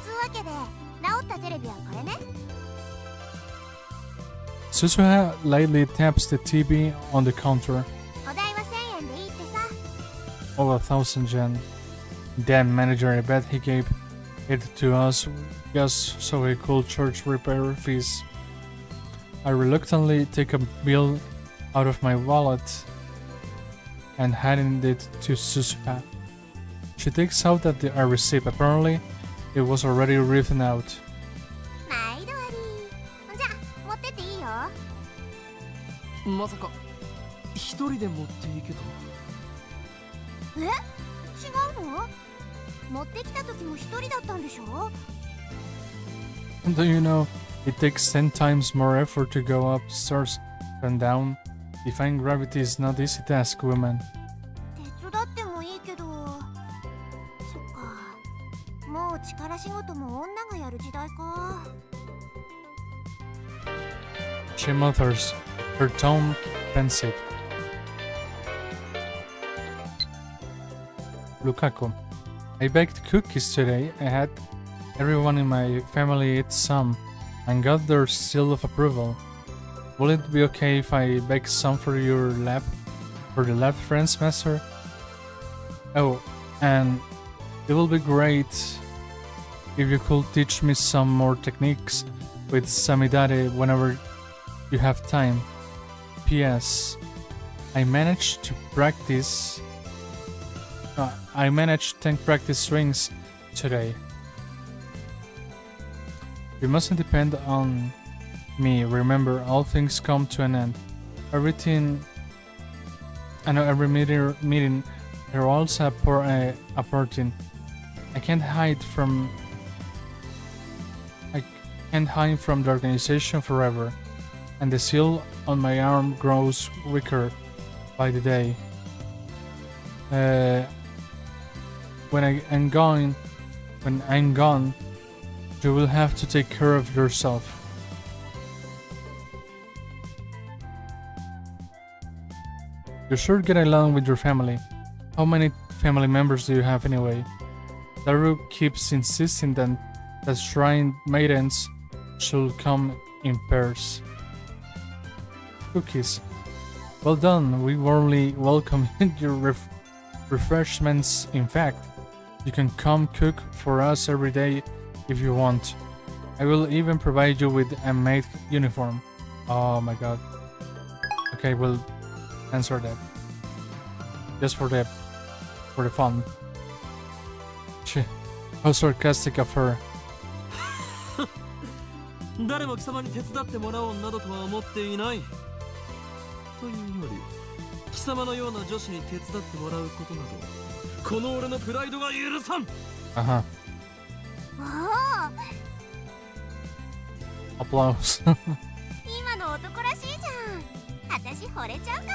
つうわけで、直ったテレビはこれね。Susuha lightly taps the TV on the counter. お代は1000円でいいってさ。Oh, 1,000 yen. Damn, manager, I bet he gave it to us just so he could charge repair fees. I reluctantly take a bill out of my wallet and hand it to Susuha. She takes out a receipt. Apparently, it was already written out. 毎度あり。じゃあ、持ってっていいよ。まさか一人で持っていけと？え？違うの？持ってきた時も一人だったんでしょ？ Do you know, it takes 10 times more effort to go upstairs than down. Defying gravity is not easy task, woman. 手伝ってもいいけど。そっか。もう力仕事も女がやる時代か。She mutters, her tone pensive. Lukaku. I baked cookies today. I had everyone in my family eat some and got their seal of approval. Will it be okay if I bake some for your lab? For the lab friends, master? Oh, and it will be great if you could teach me some more techniques with Samidare whenever you have time. P.S. I managed 10 practice swings today. You mustn't depend on me. Remember, all things come to an end. Every meeting there was a party. I can't hide from the organization forever, and the seal on my arm grows weaker by the day. When I'm gone, you will have to take care of yourself. You should get along with your family. How many family members do you have anyway? Daru keeps insisting that shrine maidens should come in pairs. Cookies. Well done. We warmly welcome your refreshments. In fact, you can come cook for us every day if you want. I will even provide you with a maid uniform. Oh my god. Okay, we'll answer that. Just for the fun. How sarcastic of her. 誰も貴様に手伝ってもらおうなどとは思っていない。というより、貴様のような女子に手伝ってもらうことなど、この俺のプライドが許さん。Uh-huh. おお、 Applause. 今の男らしいじゃん。私惚れちゃう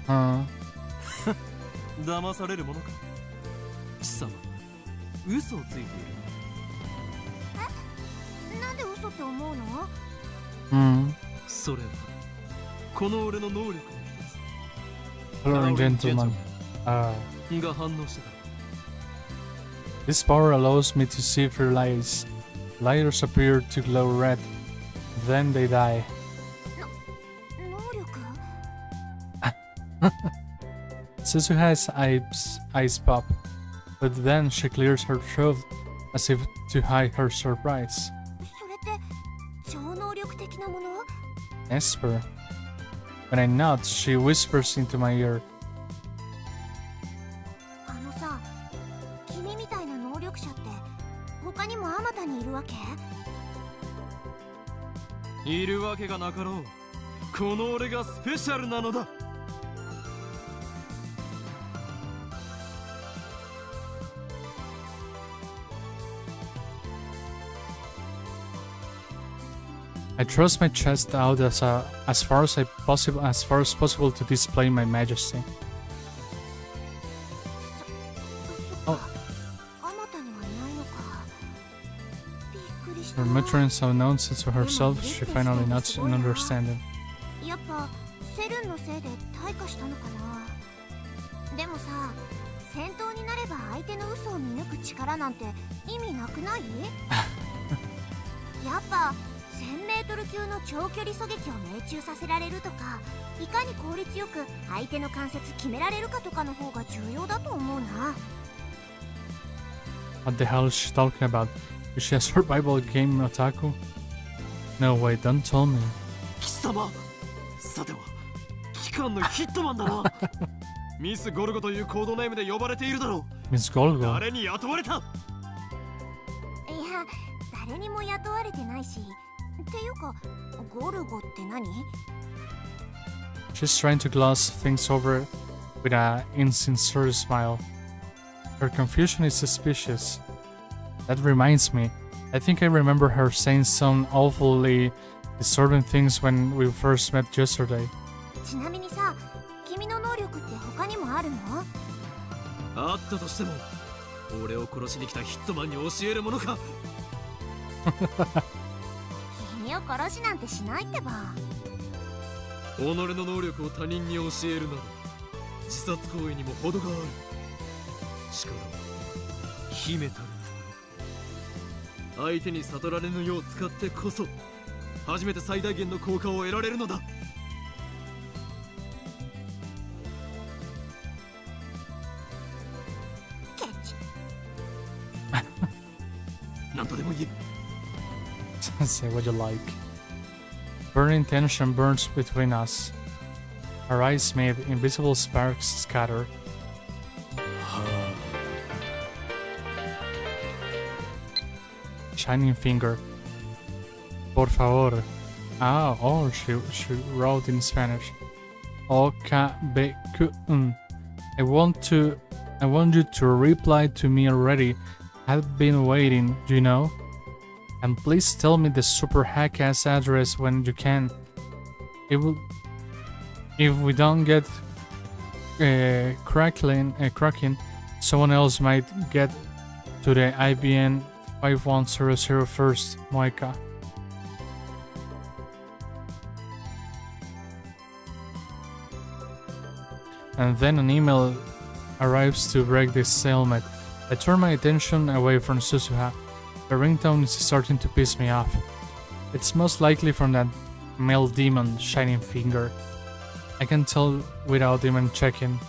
かも。騙されるものか。貴様、嘘をついている。なんで嘘って思うの？それはこの俺の能力の一つ。 Coloring gentleman. が反応したから。 This power allows me to see through lies. Liars appear to glow red. Then they die. 能力？ Suzuha's eyes pop, but then she clears her throat as if to hide her surprise. それって超能力的なもの？ Esper. When I nod, she whispers into my ear. あのさ、君みたいな能力者って他にもあまたにいるわけ？いるわけがなかろう。この俺がスペシャルなのだ。I thrust my chest out as far as possible to display my majesty. そっか、あまたにはいないのか。びっくりした。 Her muttering announced to herself she finally nods in understanding. やっぱセルンのせいで退化したのかな。でもさ、戦闘になれば相手の嘘を見抜く力なんて意味なくない？やっぱ1000メートル級の長距離狙撃を命中させられるとか、いかに効率よく相手の関節決められるかとかの方が重要だと思うな。 What the hell is she talking about? Is she a survival game otaku? No way, don't tell me. 貴様、さては機関のヒットマンだな。ミス・ゴルゴというコードネームで呼ばれているだろう。 Miss Golgo. 誰に雇われた？いや、誰にも雇われてないし。っていうか、ゴルゴって何？ She's trying to gloss things over with an insincere smile. Her confusion is suspicious. That reminds me, I think I remember her saying some awfully disturbing things when we first met yesterday. ちなみにさ、君の能力って他にもあるの？あったとしても、俺を殺しに来たヒットマンに教えるものか。君を殺しなんてしないってば。己の能力を他人に教えるなど、自殺行為にも程がある。力は秘めたるもの。相手に悟られぬよう使ってこそ、初めて最大限の効果を得られるのだ。ケチ。何とでも言え。Say what you like. Burning tension burns between us. Our eyes made invisible sparks scatter. Shining finger. Por favor. She wrote in Spanish. OKBQ. I want you to reply to me already. I've been waiting, do you know? And please tell me the super hack-ass address when you can. If we don't get cracking, someone else might get to the IBN 5100 first, Moika. And then an email arrives to break this stalemate. I turn my attention away from Suzuha. The ringtone is starting to piss me off. It's most likely from that male demon, Shining Finger. I can tell without even checking.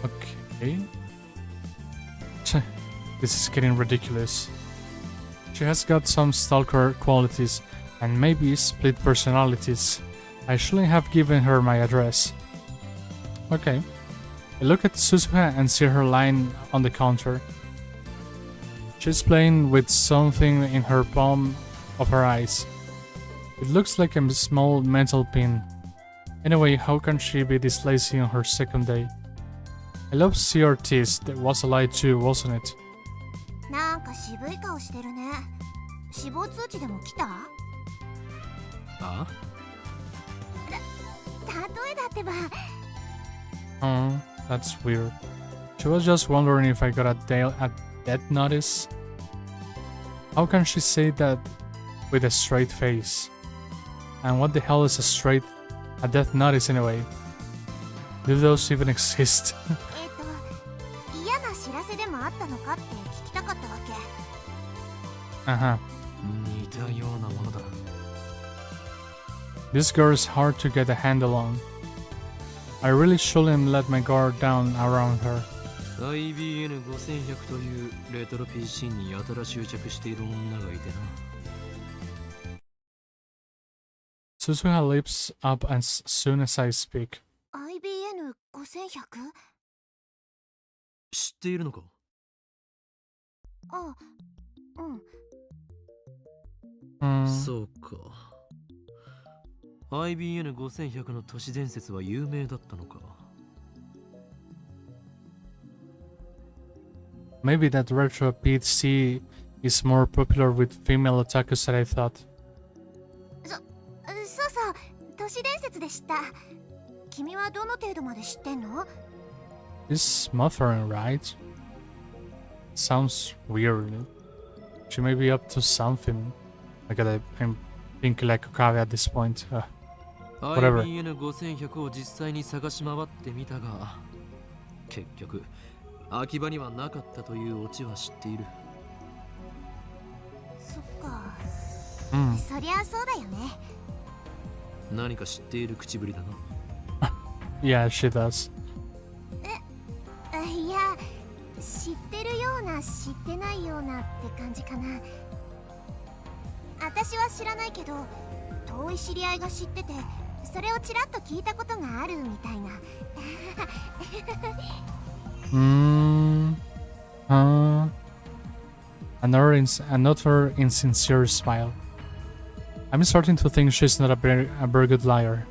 Okay. This is getting ridiculous. She has got some stalker qualities and maybe split personalities. I shouldn't have given her my address. Okay. I look at Suzuha and see her lying on the counter. She's playing with something in her palm of her eyes. It looks like a small metal pin. Anyway, how can she be this lazy on her second day? I love CRTs. That was a lie too, wasn't it? なんか渋い顔してるね。死亡通知でも来た？あ？例えだってば。That's weird. She was just wondering if I got a death notice. How can she say that with a straight face? And what the hell is a death notice anyway? Do those even exist? 嫌な知らせでもあったのかって聞きたかったわけ。Uh-huh. 似たようなものだ。This girl is hard to get a handle on. I really shouldn't let my guard down around her. IBN5100 というレトロ PC にやたら執着している女がいてな。Suzuha leaps up as soon as I speak. IBN5100？ 知っているのか？あ、うん。そうか。IBN5100 の都市伝説は有名だったのか。Maybe that retro PC is more popular with female otakus than I thought. そう、都市伝説で知った。君はどの程度まで知ってんの？ This Mothering, right? Sounds weird. She may be up to something. I'm thinking like Okabe at this point. Whatever. IBN5100 を実際に探し回ってみたが、結局空き場にはなかったというオチは知っている。そっか。Mm. そりゃそうだよね。何か知っている口ぶりだな。Yeah, she does. いや、知ってるような知ってないようなって感じかな。私は知らないけど、遠い知り合いが知ってて、それをちらっと聞いたことがあるみたいな。Another insincere smile. I'm starting to think she's not a very good liar.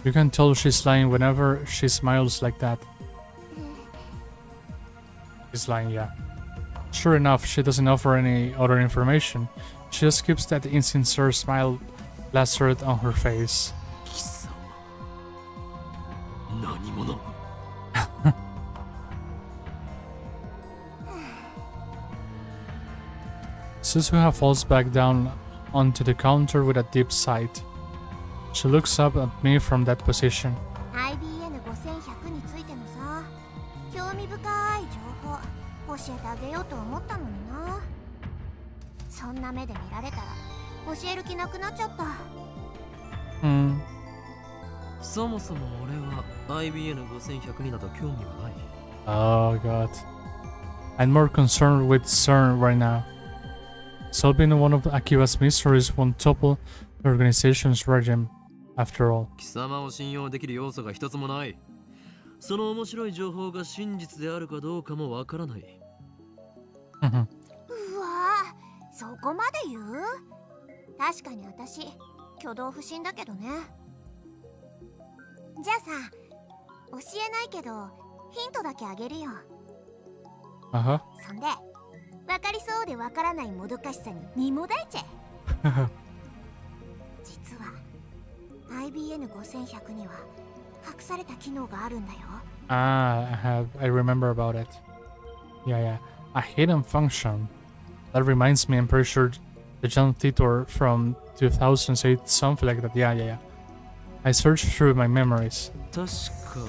You can tell she's lying whenever she smiles like that. She's lying, yeah. Sure enough, she doesn't offer any other information. She just keeps that insincere smile plastered on her face. Suzuha falls back down onto the counter with a deep sigh. She looks up at me from that position. IBN5100 についてのさ、興味深い情報教えてあげようと思ったのにな。そんな目で見られたら教える気なくなっちゃった。そもそも俺は IBN5100 になど興味はない。Oh god. I'm more concerned with CERN right now. Solving one of Akiba's mysteries won't topple the organization's regime, after all. 貴様を信用できる要素が一つもない。その面白い情報が真実であるかどうかもわからない。うわぁ、そこまで言う？確かに私、挙動不審だけどね。じゃあさ、教えないけど、ヒントだけあげるよ。そんで、わかりそうでわからないもどかしさに身もだえちゃえ。実は IBN5100 には隠された機能があるんだよ。I remember about it. Yeah. A hidden function. That reminds me, I'm pretty sure the John Titor from 2000 said something like that. Yeah. I searched through my memories. 確か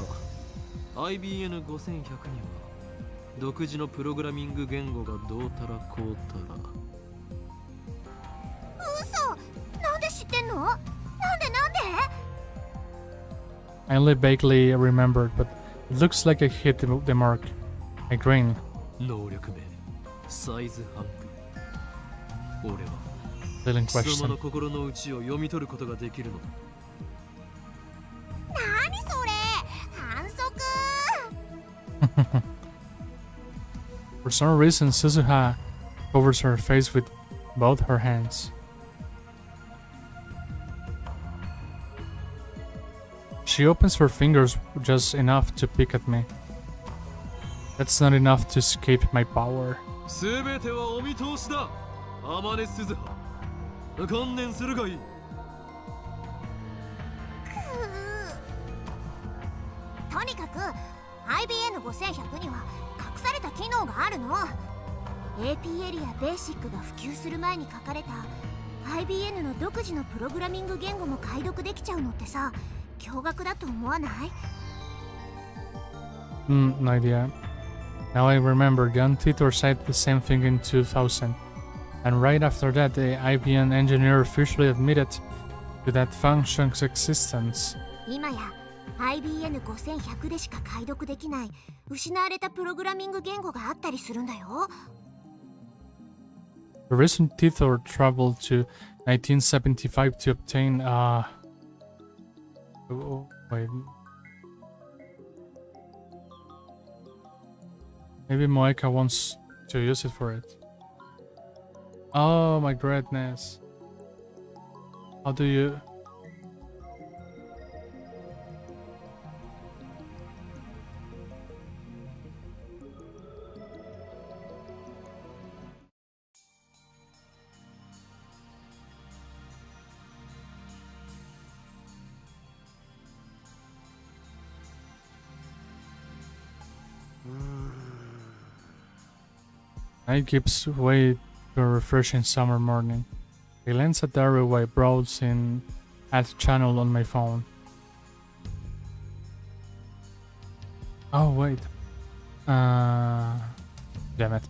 IBN5100 には独自のプログラミング言語がどうたらこうたら。嘘！なんで知ってんの？なんでI only vaguely remembered, but it looks like I hit the mark. I grin. 能力名サイズハンク。俺は Still in 貴様 question. の心の内を読み取ることができるのだ。何それ、反則。 For some reason, Suzuha covers her face with both her hands. She opens her fingers just enough to pick at me. That's not enough to escape my power. すべてはお見通しだ。アマネスズハ。観念するがいい。とにかく IBN5100 には隠された機能があるの。 AP エリアベーシックが普及する前に書かれた IBN の独自のプログラミング言語も解読できちゃうのってさ、驚愕だと思わない？ No idea. Now I remember, Gun Titor said the same thing in 2000. And right after that, the IBM engineer officially admitted to that function's existence. 今や IBN5100 でしか解読できない失われたプログラミング言語があったりするんだよ。 The recent Titor traveled to 1975 to obtain wait. Maybe Moeka wants to use it for it. Oh my goodness. How do you... Night gives way to a refreshing summer morning. I glance at the area while browsing at channel on my phone. Oh wait. Damn it.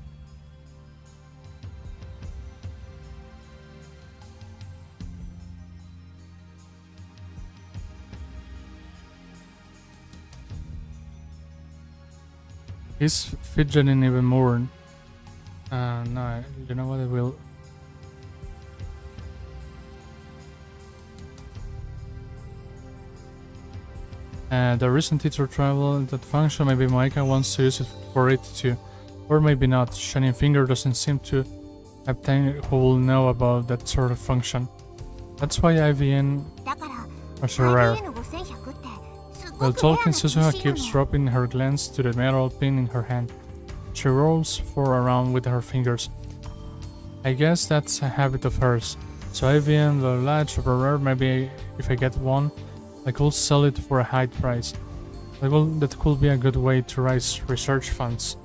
He's fidgeting even more. No, you know what, I will... The recent teacher travel, that function, maybe Moeka wants to use it for it too. Or maybe not. Shining Finger doesn't seem to have anyone who will know about that sort of function. That's why IVN are so rare. While talking, Suzuha keeps dropping her glance to the metal pin in her hand. She rolls around with her fingers. I guess that's a habit of hers. So IVN will latch over rare, maybe if I get one, I could sell it for a high price. That could be a good way to raise research funds.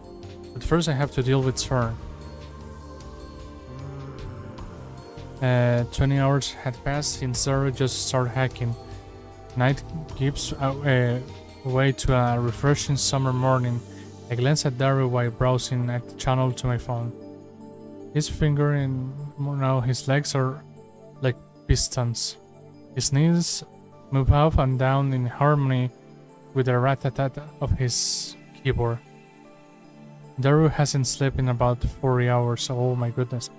But first I have to deal with CERN. 20 hours had passed since Zero just started hacking. Night gives way to a refreshing summer morning. I glance at Daru while browsing at the channel to my phone. His finger and now his legs are like pistons. His knees move up and down in harmony with the rat-tat of his keyboard. Daru hasn't slept in about 40 hours, oh my goodness.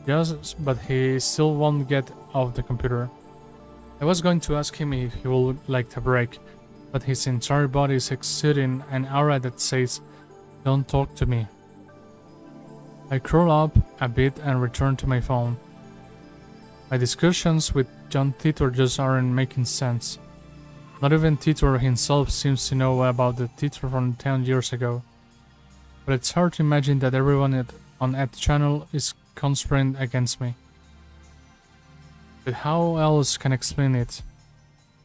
Yes, but he still won't get off the computer. I was going to ask him if he would like a break, but his entire body is exuding an aura that says, "Don't talk to me." I curl up a bit and return to my phone. My discussions with John Titor just aren't making sense. Not even Titor himself seems to know about the Titor from 10 years ago. But it's hard to imagine that everyone on that channel is conspiring against me. But how else can I explain it?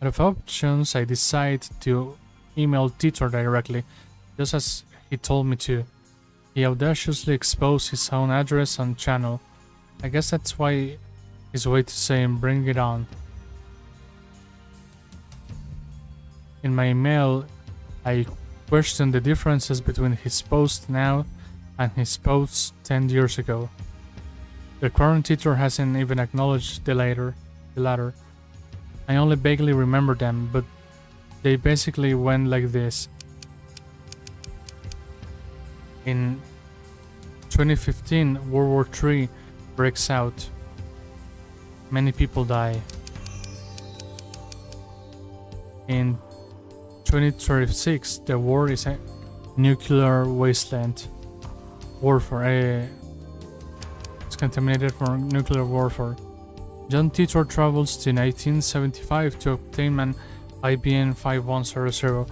Out of options, I decide to email Titor directly, just as he told me to. He audaciously exposed his own address on channel. I guess that's why his way to saying bring it on. In my email, I question the differences between his post now and his post 10 years ago. The current teacher hasn't even acknowledged the latter. I only vaguely remember them, but they basically went like this. In 2015, World War III breaks out. Many people die. In 2036, the war is a nuclear wasteland. Warfare. It's contaminated for nuclear warfare. John Titor travels to 1975 to obtain an IBM 5100.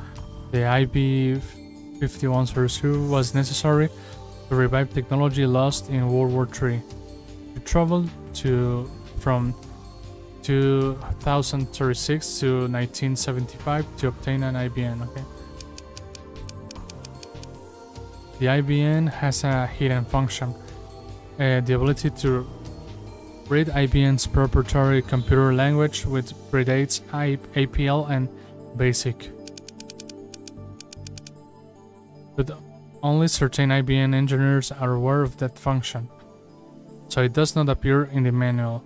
The IB 5100 was necessary to revive technology lost in World War III. He traveled from 2036 to 1975 to obtain an IBM. Okay. The IBM has a hidden function, the ability to read IBM's proprietary computer language, which predates APL and BASIC. But only certain IBM engineers are aware of that function, so it does not appear in the manual.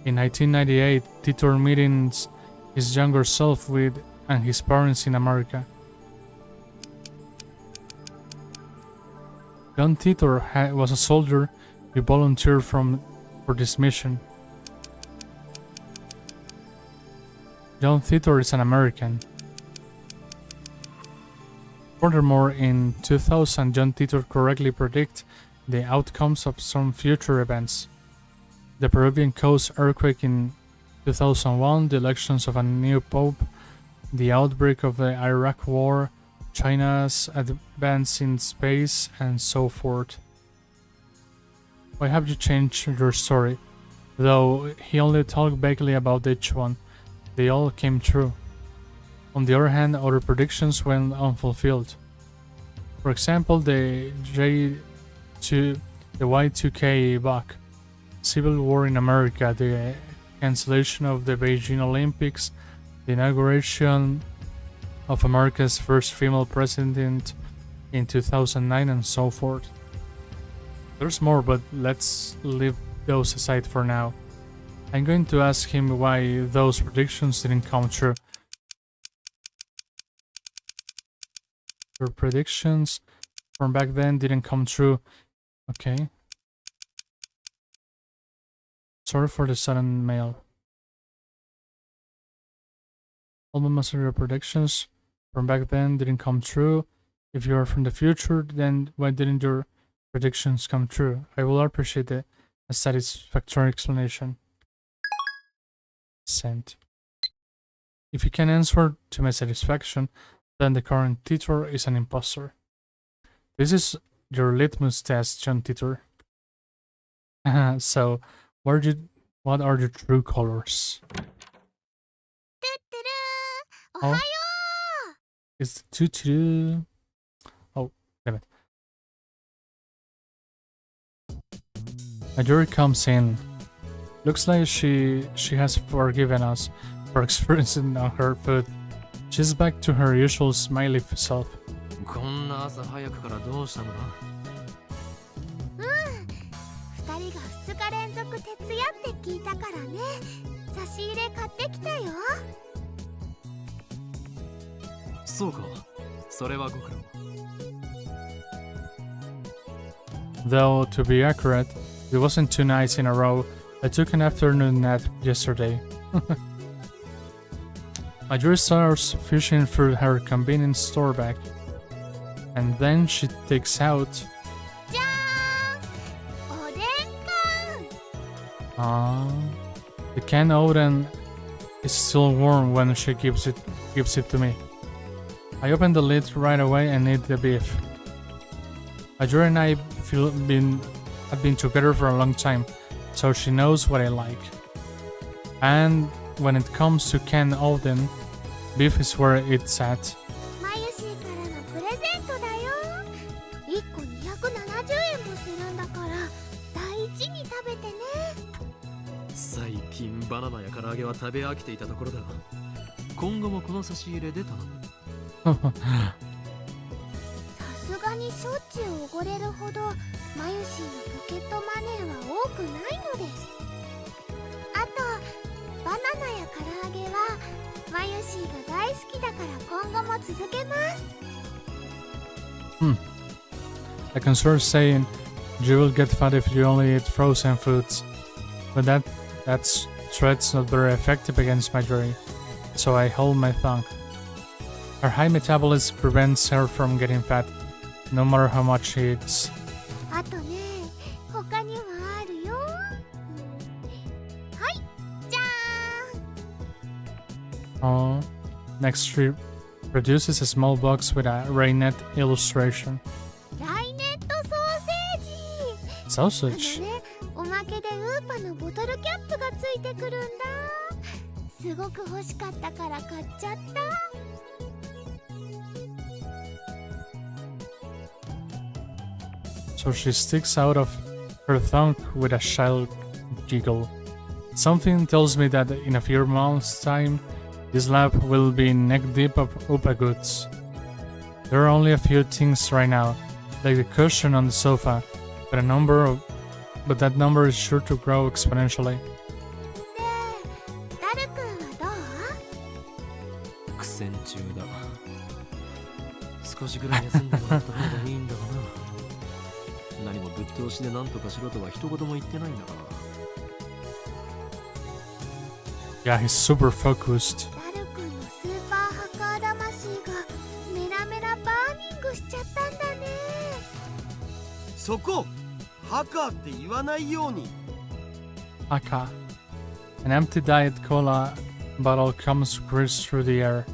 In 1998, Titor meets his younger self and his parents in America. John Titor was a soldier who volunteered for this mission. John Titor is an American. Furthermore, in 2000, John Titor correctly predicted the outcomes of some future events. The Peruvian coast earthquake in 2001, the elections of a new pope, the outbreak of the Iraq War, China's advance in space, and so forth. Why have you changed your story? Though he only talked vaguely about each one, they all came true. On the other hand, other predictions went unfulfilled. For example, the Y2K bug, civil war in America, the cancellation of the Beijing Olympics, the inauguration of America's first female president in 2009, and so forth. There's more, but let's leave those aside for now. I'm going to ask him why those predictions didn't come true. Your predictions from back then didn't come true. Okay. Sorry for the sudden mail. Almost your predictions from back then didn't come true. If you are from the future, then why didn't your predictions come true? I will appreciate a satisfactory explanation. Sent. If you can answer to my satisfaction, then the current Titor is an imposter. This is your litmus test, John Titor. So, what are your true colors? Oh, it's tutu. Oh, damn it. Majori comes in. Looks like she has forgiven us for experiencing on her food. She's back to her usual smiley self. こんな朝早くからどうしたのだ。2人が2日連続徹夜って聞いたからね。差し入れ買ってきたよ。そうか。それはご苦労。Though, to be accurate, it wasn't 2 nights in a row. I took an afternoon nap yesterday. Majori starts fishing through her convenience store bag. And then she takes out... the canned oden is still warm when she gives it to me. I open the lid right away and eat the beef. Majori and I have been together for a long time, so she knows what I like. And when it comes to canned oden, beef is where it's at. 1個270円もするんだから大事に食べてね。最近バナナや唐揚げは食べ飽きていたところだ。今後もこの差し入れで頼む。さすがにしょっちゅうおごれるほどマユシーのポケットマネーは多くないのです。あとバナナや唐揚げはマヨシーが大好きだから今後も続けます。 I consider saying you will get fat if you only eat frozen foods, but that threat's not very effective against Marjorie, so I hold my tongue. Her high metabolism prevents her from getting fat, no matter how much she eats. あとね、他にはあるよ。はい、じゃーん。Oh, next she produces a small box with a Rainet illustration. ライネットソーセージ。 Sausage. ね、おまけでウーパのボトルキャップがついてくるんだ。すごく欲しかったから買っちゃった。 So she sticks out of her tongue with a shy giggle. Something tells me that in a few months' time, this lab will be neck deep of Upa goods. There are only a few things right now, like the cushion on the sofa, but that number is sure to grow exponentially. ダル君はどう？苦戦中だ。少しぐらい休んでもらった方がいいんだがな。何もぶっ通しで何とかしろとは一言も言ってないんだから。 Yeah, he's super focused. ダル君のスーパーハッカー魂がメラメラバーニングしちゃったんだね。そこハカーって言わないように。 Aka. An empty Diet Cola bottle comes whizzed through the air.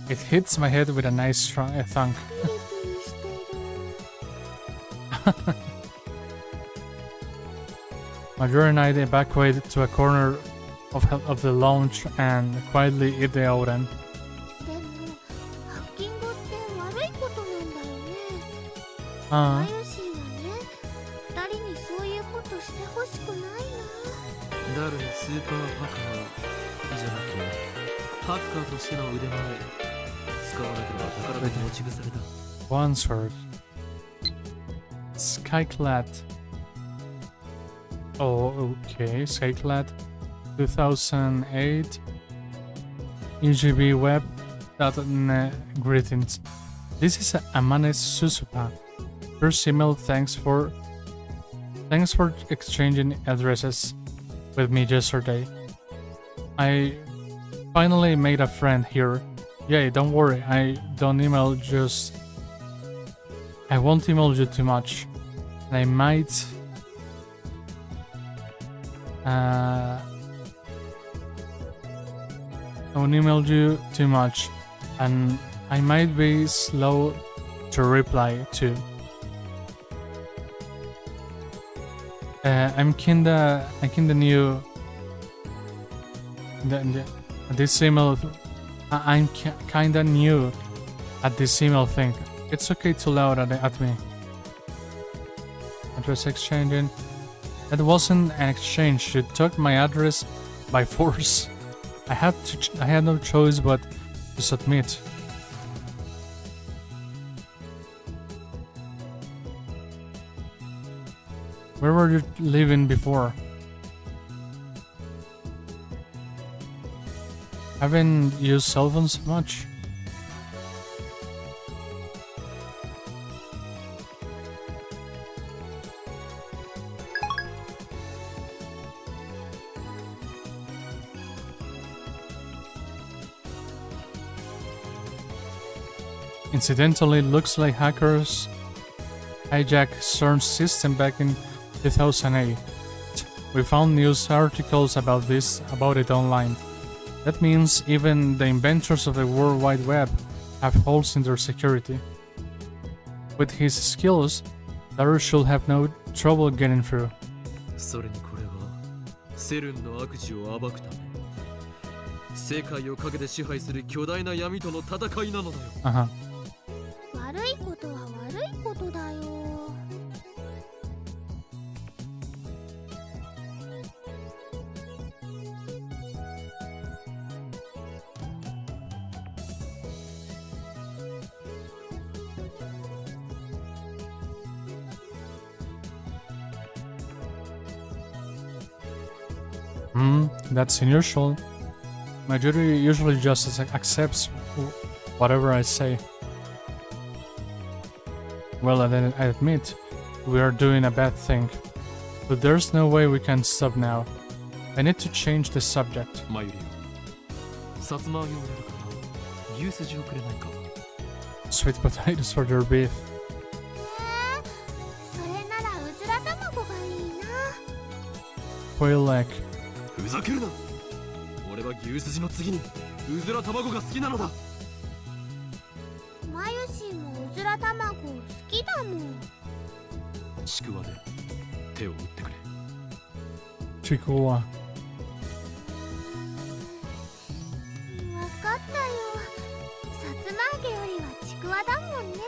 It hits my head with a nice strong thunk. ピリピリしてる。 Marjorie and I evacuate to a corner of the lounge and quietly eat the oden. でもハッキングって悪いことなんだよね。 Uh, マヨシーはね、二人にそういうことしてほしくないな。ダルにスーパーハッカーじゃなくてハッカーとしての腕前使わなければ宝だけ持ち腐れだ。 one sword. Skyclad. Oh, okay. Skyclad. 2008. EGB web. Greetings. This is Amane Susupa. First email, thanks for exchanging addresses with me yesterday. I finally made a friend here. Yeah, don't worry, I won't email you too much. And I might I won't email you too much, and I might be slow to reply too. I'm kinda new. This email. I'm kinda new at this email thing. It's okay to laugh at me. Address exchanging. That wasn't an exchange. You took my address by force. I had no choice but to submit. Where were you living before? Haven't used cell phones much. Incidentally, looks like hackers hijacked CERN's system back in 2008. We found news articles about it online. That means even the inventors of the World Wide Web have holes in their security. With his skills, Daru should have no trouble getting through. それにこれはセルンの悪事を暴くため世界を陰で支配する巨大な闇との戦いなのだよ。Uh-huh. 悪いことは悪いことだよ。That's unusual. Majuri usually just accepts whatever I say. Well, then I admit we are doing a bad thing, but there's no way we can stop now. I need to change the subject. マユリさつま揚げをやるから牛すじをくれないか Sweet potatoes for their beef. それならうずら卵がいいな。 Quail egg. ふざけるな俺は牛すじの次にうずら卵が好きなのだマユシンもうずら卵好きだもん。ちくわで手を打ってくれ Chikuwa. わかったよ。さつま揚げよりはちくわだもんね。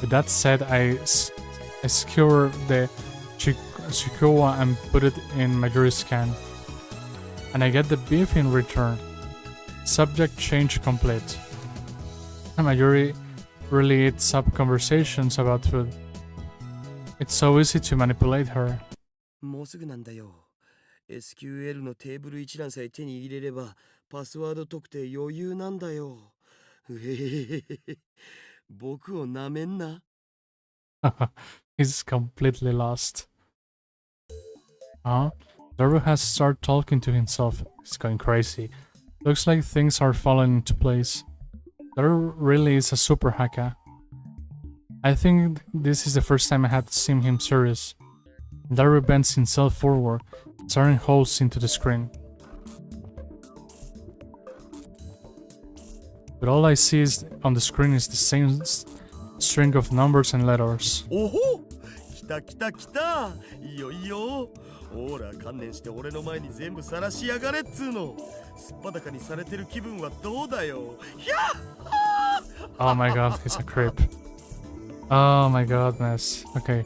With that said, I skewer the chikuwa and put it in Majuri's can. And I get the beef in return. Subject change complete. Majuri really eats up conversations about food. It's so easy to manipulate her. もうすぐなんだよ。SQL のテーブル一覧さえ手に入れればパスワード特定余裕なんだよ。うへへへへ。僕をなめんな。He's completely lost. Daru has started talking to himself. He's going crazy. Looks like things are falling into place. Daru really is a super haka. I think this is the first time I had seen him serious. Daru bends himself forward, staring holes into the screen. But all I see on the screen is the same string of numbers and letters. おほ来た来た来たいいよいいよほら観念して俺の前に全部晒しやがれっつーのすっぱだかにされてる気分はどうだよひゃっ Oh my god, he's a creep. Oh my goodness. Okay.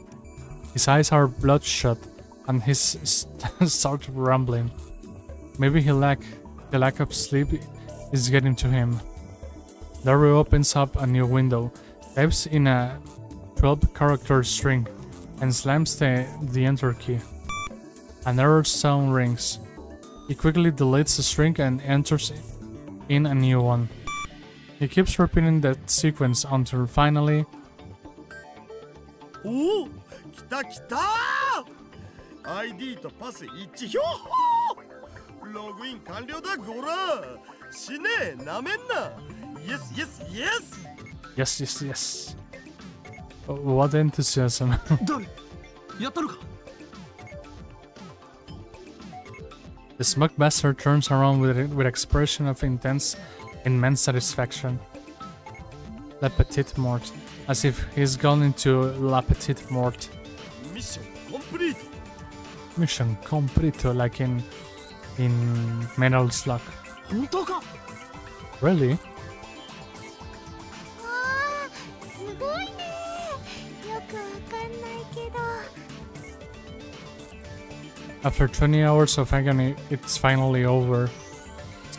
His eyes are bloodshot and his starts rumbling. Maybe the lack of sleep is getting to him. Daru opens up a new window, types in a 12-character string, and slams the enter key. An error sound rings. He quickly deletes the string and enters in a new one. He keeps repeating that sequence until finally... おお来た来た ID とパス一致ひょーログイン完了だゴラ死ねえなめんな Yes yes yes Yes, yes, yes. What enthusiasm. 誰やったのか The smug bastard turns around with expression of immense satisfaction. La petite mort. As if he's gone into La petite mort. Mission complete Mission completo, like in Metal Slug. 本当か Really? わあすごいね。よくわかんないけど。 After 20 hours of agony, it's finally over.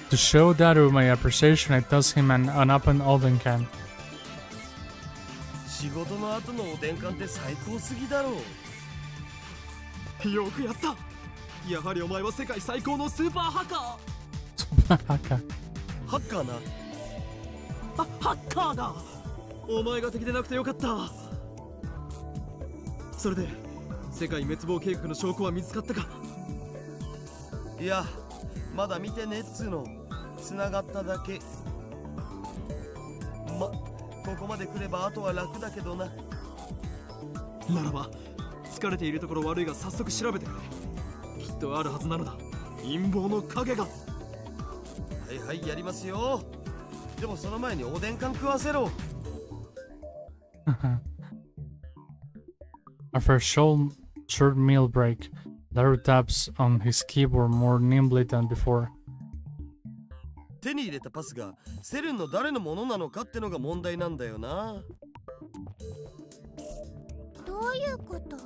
To show Daru my appreciation, I toss him an unopened oven can. 仕事の後のおでん缶って最高すぎだろうよくやったやはりお前は世界最高のスーパーハッカー Haka. ハッカーなハッカーだお前が敵でなくてよかったそれで世界滅亡計画の証拠は見つかったかいやまだ見てねっつーの繋がっただけここまで来ればあとは楽だけどなならば疲れているところ悪いが早速調べてくれきっとあるはずなのだ陰謀の影がはいはいやりますよでもその前におでん缶食わせろ After a short meal break, Daru taps on his keyboard more nimbly than before. 手に入れたパスがセルンの誰のものなのかってのが問題なんだよなどういうこと？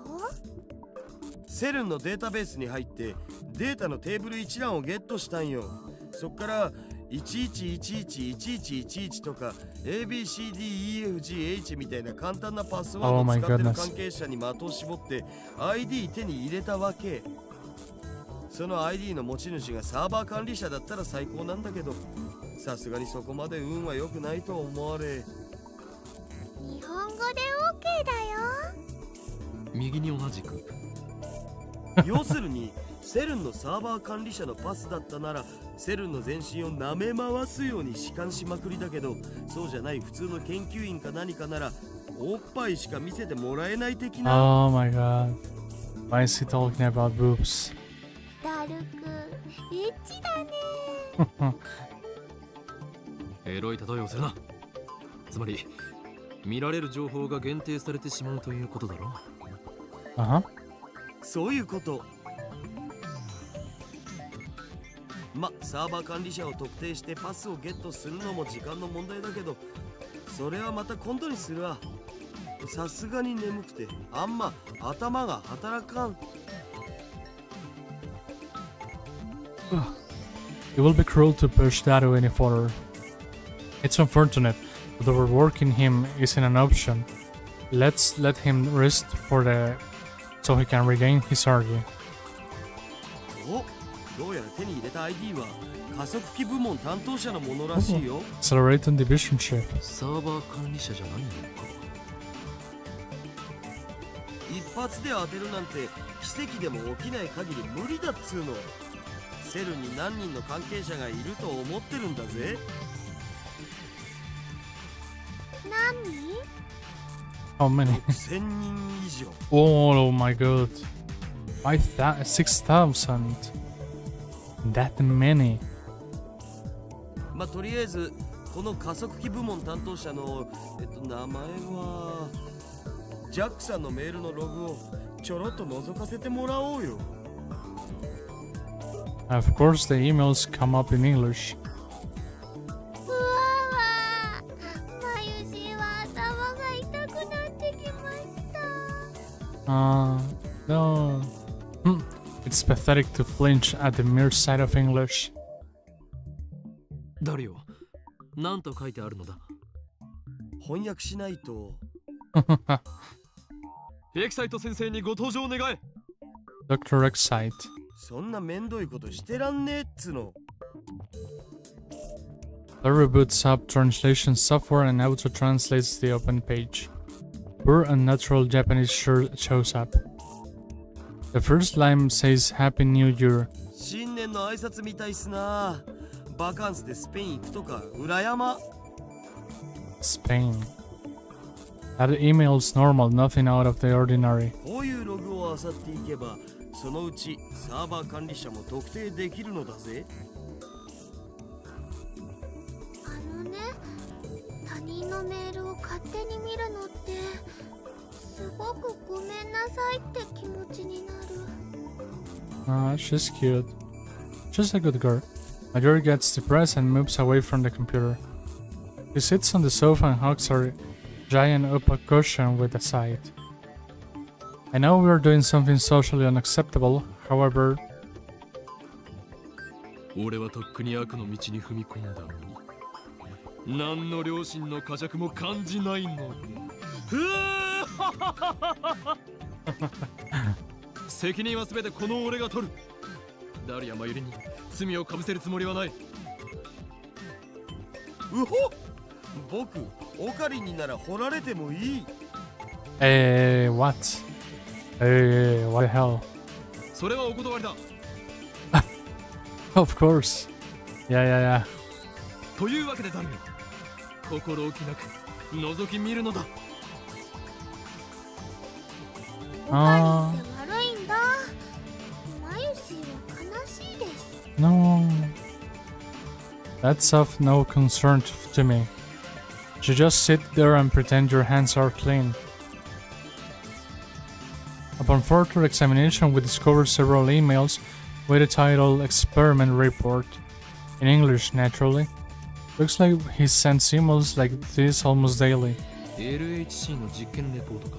セルンのデータベースに入ってデータのテーブル一覧をゲットしたんよそっから11111111とか ABCDEFGH みたいな簡単なパスワードを使ってる関係者に的を絞って ID 手に入れたわけ。その ID の持ち主がサーバー管理者だったら最高なんだけど、さすがにそこまで運は良くないと思われ。日本語で OK だよ。右に同じく。要するにセルンのサーバー管理者のパスだったならセルンの全身を舐め回すように弛緩しまくりだけど、そうじゃない普通の研究員か何かならおっぱいしか見せてもらえない的な。 Oh my god. Why is he talking about boobs? ダルク、エッチだね。エロい例えをするな。つまり見られる情報が限定されてしまうということだろう。そういうこと。サーバー管理者を特定してパスをゲットするのも時間の問題だけど、それはまた今度にするわ。さすがに眠くてあんま頭が働かん。It will be cruel to push that any further. It's unfortunate, but overworking him isn't an option. Let's let him rest so he can regain his energy. どうやら手に入れた ID は加速器部門担当者のものらしいよ。Accelerating division chip. サーバー管理者じゃないのか。一発で当てるなんて奇跡でも起きない限り無理だっつうの。セルに何人の関係者がいると思ってるんだぜ。何人？ How many? 1000人以上。Oh my god. 6,000. That many. とりあえずこの加速器部門担当者の名前はジャックさんのメールのログをちょろっと覗かせてもらおうよ。Of course, the emails come up in English. うわわ、まゆしは頭が痛くなってきました。No. It's pathetic to flinch at the mere sight of English. 誰よ、何と書いてあるのだ。翻訳しないと。エキサイト先生にご登場願え。 Dr. Excite. そんなめんどいことしてらんねえっつの。Larry boots up translation software and auto-translates the open page. Poor unnatural Japanese sure shows up. The first line says Happy New Year. 新年の挨拶みたいっすな。バカンスでスペイン行くとか裏山。Spain. That email's normal, nothing out of the ordinary. こういうログを漁っていけばそのうちサーバー管理者も特定できるのだぜ。他人のメールを勝手に見るのってすごくごめんなさいって気持ちになる。She's cute. Just a good girl. Majori gets depressed and moves away from the computer. She sits on the sofa and hugs her giant upper cushion with a sigh. I know we're doing something socially unacceptable, however... 俺はとっくに悪の道に踏み込んだのに、何の良心の呵責も感じないのに。責任は全てこの俺が取る。ダリア・マユリに罪をかぶせるつもりはない。うほ、僕オカリンになら掘られてもいい。What? What the hell? それはお断りだ。Of course. Yeah. というわけでダリア、心置きなく覗き見るのだ。オカリンって悪いんだ。マユシは悲しいです。No. That's of no concern to me. You just sit there and pretend your hands are clean. Upon further examination, we discovered several emails with the title Experiment Report. In English, naturally. Looks like he sends emails like this almost daily. LHC の実験レポートか。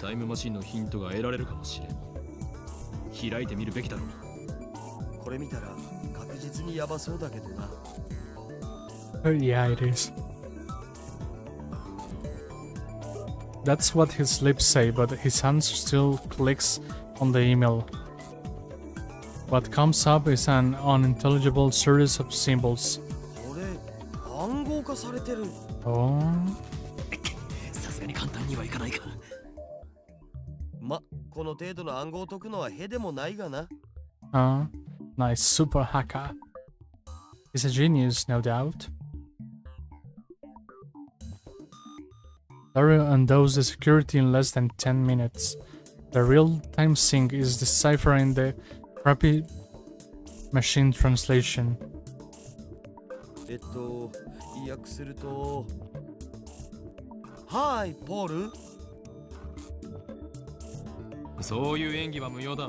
タイムマシンのヒントが得られるかもしれん。開いてみるべきだろう。これ見たら確実実にヤバそうだけどな。Yeah, it is. That's what his lips say, but his hand still clicks on the email. What comes up is an unintelligible series of symbols. これ暗号化されてる。 Oh, さすがに簡単にはいかないか。ま、この程度の暗号を解くのはへでもないがな。nice super hacker. He's a genius, no doubt. Dario undoes the security in less than 10 minutes. The real-time sync is deciphering the crappy machine translation. 意訳すると、はい、ポール。そういう演技は無用だ。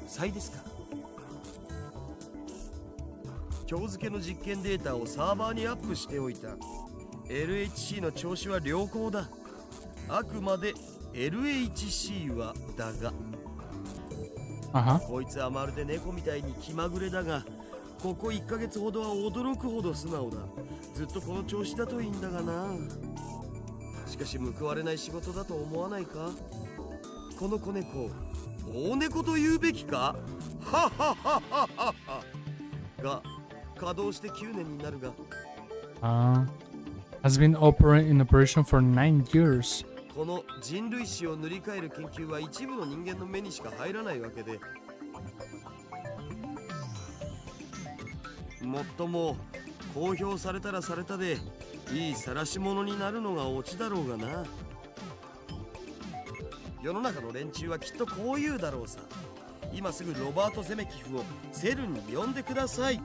サイですか。今日付の実験データをサーバーにアップしておいた。LHC の調子は良好だ。あくまで LHC はだが。こいつはまるで猫みたいに気まぐれだが、ここ1ヶ月ほどは驚くほど素直だ。ずっとこの調子だといいんだがな。しかし報われない仕事だと思わないか。この子猫、大猫と言うべきか。はははははが稼働して9年になるが。Has been in operation for 9 years. この人類史を塗り替える研究は一部の人間の目にしか入らないわけで、もっとも公表されたらされたでいい晒し者になるのがオチだろうがな。世の中の連中はきっとこう言うだろうさ。今すぐロバート・ゼメキフをセルンに呼んでください。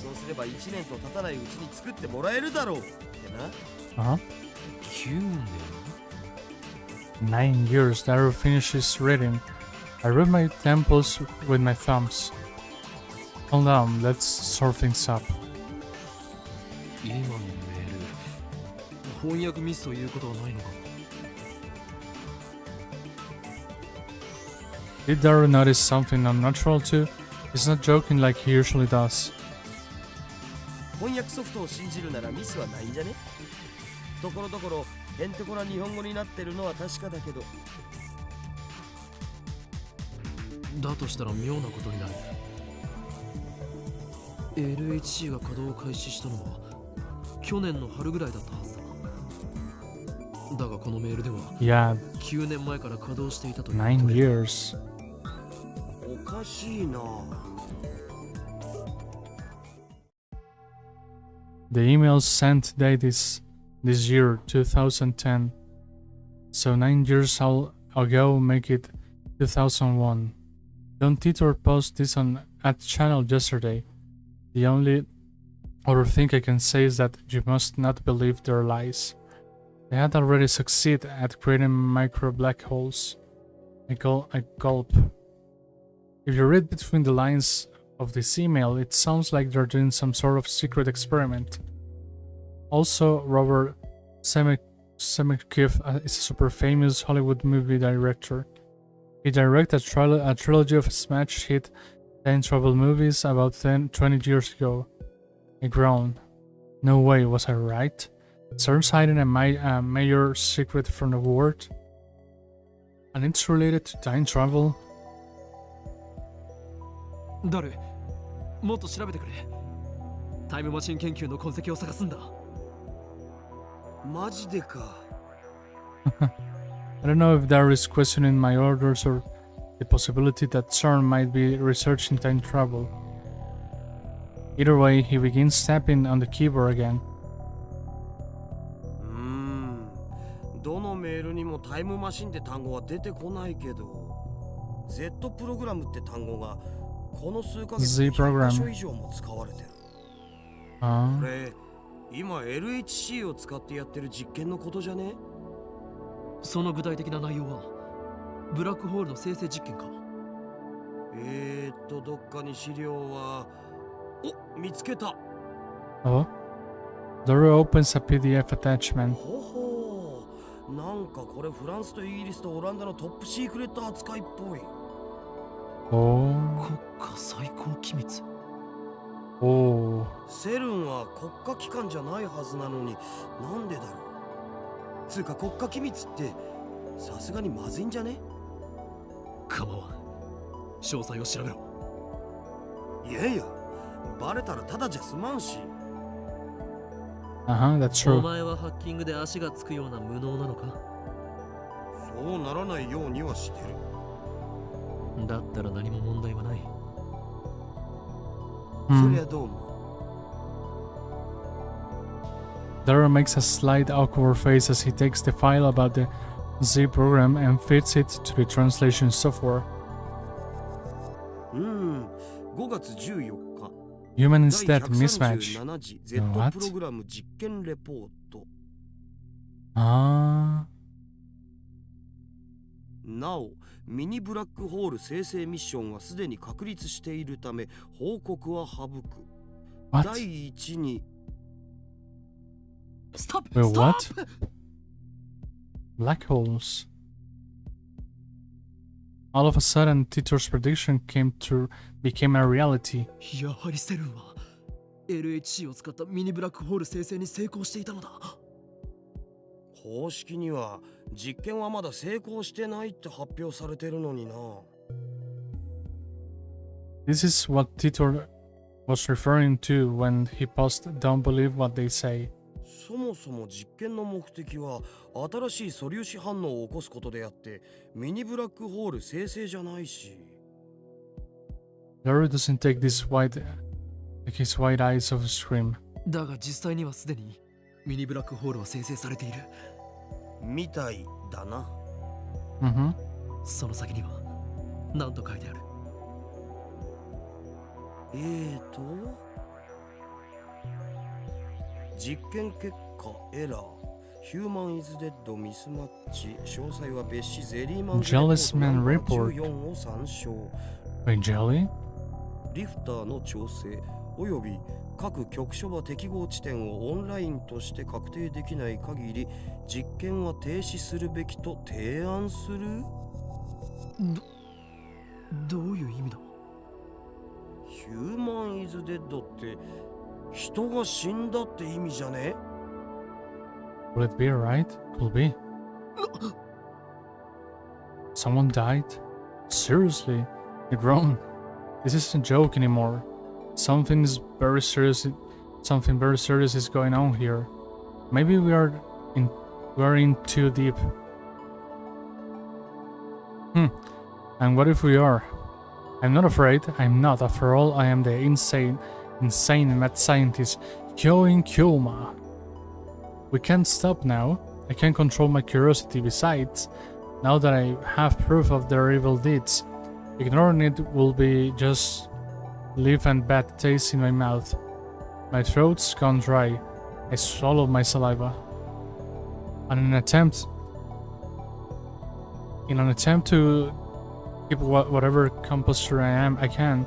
そうすれば1年と経たないうちに作ってもらえるだろうってな。9年 9 years. Dario finishes reading. I rub my temples with my thumbs. Hold on, let's sort things up. 今のメール、翻訳ミスということはないのか。Did Dario notice something unnatural too? He's not joking like he usually does. 翻訳ソフトを信じるならミスはないんじゃね。ところどころへんてこな日本語になってるのは確かだけど。だとしたら妙なことになる。LHC が稼働を開始したのは去年の春ぐらいだったはずだ。だがこのメールでは Yeah, 9年前から稼働していたという。 9 years. おかしいな。The email sent date is this year, 2010. So 9 years ago make it 2001. Don Titor posted this on at channel yesterday. The only other thing I can say is that you must not believe their lies. They had already succeeded at creating micro black holes. I gulp. If you read between the lines of this email, it sounds like they're doing some sort of secret experiment. Also, Robert Zemeckis is a super famous Hollywood movie director. He directed a trilogy of smash hit time travel movies about 20 years ago. I groaned. No way, was I right? CERN's hiding a major secret from the world? And it's related to time travel? 誰？もっと調べてくれ。タイムマシン研究の痕跡を探すんだ。マジでか。I don't know if Dario is questioning my orders or the possibility that CERN might be researching time travel. Either way, he begins tapping on the keyboard again. どのメールにもタイムマシンって単語は出てこないけど、Z プログラムって単語がこの数ヶ月で100箇所以上も使われてる。これ、今 LHC を使ってやってる実験のことじゃね？その具体的な内容はブラックホールの生成実験か。どっかに資料は。お、見つけた。Oh? Dario opens a PDF attachment. ほほう、なんかこれフランスとイギリスとオランダのトップシークレット扱いっぽい。Oh. 国家最高機密。 Oh. セルンは国家機関じゃないはずなのになんでだろう。つうか国家機密ってさすがにまずいんじゃね？構わん。詳細を調べろ。いやいや、バレたらただじゃ済まんし。Uh-huh, that's お true. 前はハッキングで足がつくような無能なのか？そうならないようにはしてる。だったら何も問題はない。そ Hmm. りゃどうも。Daryl makes a slight awkward face as he takes the file about the Z program and feeds it to the translation software. 5月14日。 Human is 第 dead mismatch. 137次 Z What? プログラム実験レポート。 Ah. なお、ミニブラックホール生成ミッションはすでに確立しているため報告は省く。 What? 第一に Stop! Wait, Stop! what? Black holes. All of a sudden, Titor's prediction became a reality. やはりセルンは LHC を使ったミニブラックホール生成に成功していたのだ。公式には実験はまだ成功してないって発表されてるのにな。 This is what Titor was referring to when he posted, "Don't believe what they say." そもそも実験の目的は新しい素粒子反応を起こすことであってミニブラックホール生成じゃないし。 Daryl doesn't take his wide eyes off the screen. だが実際にはすでにミニブラックホールは生成されている。みたいだな。 Mm-hmm. その先には何と書いてある？実験結果エラー。ヒューマンイズデッドミスマッチ。詳細は別紙ゼリーマンズレポート Jealous Man ナンバー Report 14を参照。 Wait, Jelly? リフターの調整および各局所場適合地点をオンラインとして確定できない限り実験は停止するべきと提案する。どういう意味だ？ヒューマンイズデッドって人が死んだって意味じゃね？ Would it be right? Could be. Someone died? Seriously? You're wrong. This isn't a joke anymore. Something very serious is going on here. Maybe we are in too deep. And what if we are? I'm not afraid. I'm not. After all, I am the insane mad scientist Kyoin Kyoma. We can't stop now. I can't control my curiosity. Besides, now that I have proof of their evil deeds, ignoring it will be just leave and bad taste in my mouth. My throat's gone dry. I swallow my saliva. In an attempt to keep whatever composure I can,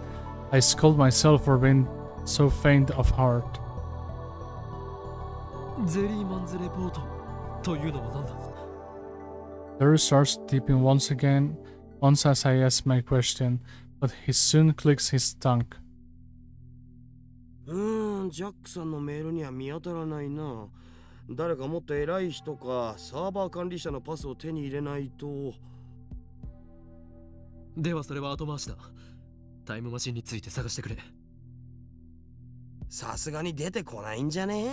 I scold myself for being so faint of heart. ゼリーマンズレポートというのは何だ？ Daryl starts typing once as I ask my question, but he soon clicks his tongue. ジャックさんのメールには見当たらないな。誰かもっと偉い人かサーバー管理者のパスを手に入れないと。ではそれは後回しだ。タイムマシンについて探してくれ。さすがに出てこないんじゃね？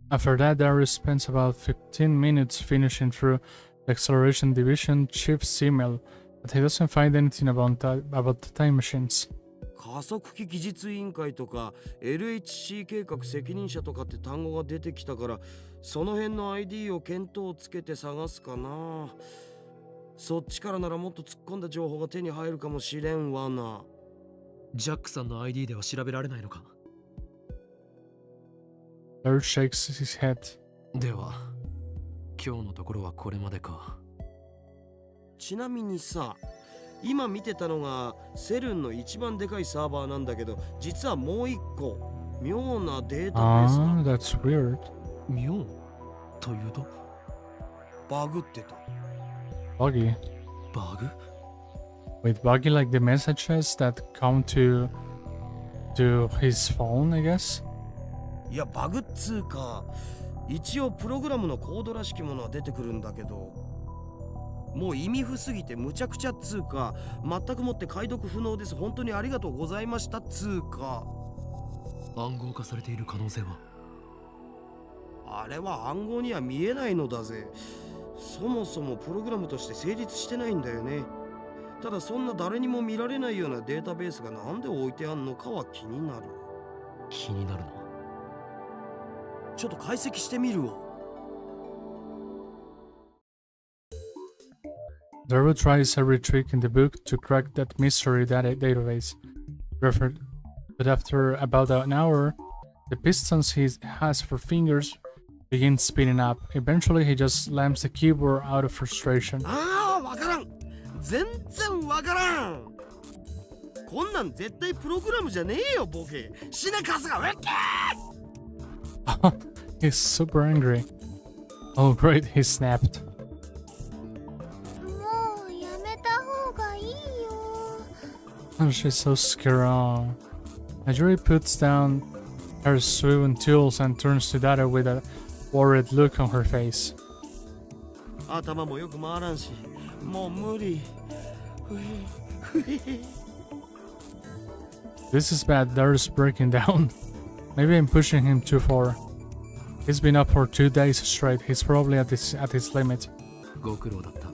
After that, Daryl spends about 15 minutes finishing through the Acceleration Division chief's email, but he doesn't find anything about the time machines. 加速器技術委員会とか LHC 計画責任者とかって単語が出てきたからその辺の ID を見当をつけて探すかな。そっちからならもっと突っ込んだ情報が手に入るかもしれんわな。ジャックさんの ID では調べられないのか？ Daryl shakes his head. では今日のところはこれまでか。ちなみにさ、今見てたのがセルンの一番でかいサーバーなんだけど実はもう一個妙なデータベース Ah, が that's weird. 妙というと？バグってた。Buggy. バグ Wait, buggy like the messages that come to his phone, I guess? いやバグっつうか一応プログラムのコードらしきものは出てくるんだけどもう意味不すぎてむちゃくちゃっつうか全くもって解読不能です本当にありがとうございましたっつうか暗号化されている可能性はあれは暗号には見えないのだぜそもそもプログラムとして成立してないんだよねただそんな誰にも見られないようなデータベースがなんで置いてあんのかは気になる気になるなちょっと解析してみるわZero tries every trick in the book to crack that mystery database. But after about an hour, the pistons he has for fingers begin spinning up. Eventually, he just slams the keyboard out of frustration. ああわからん全然わからんこんなん絶対プログラムじゃねえよボケ死ねカスがウェッケー He's super angry. Oh great, he snapped. もうやめた方がいいよ Oh, she's so scared. Oh. Ajuri puts down her swivel tools and turns to Dada with a worried look on her face. 頭もよく回らんしもう無理ふへふへ This is bad, Dada's breaking down. Maybe I'm pushing him too far. He's been up for 2 days straight. He's probably at his limit. ご苦労だった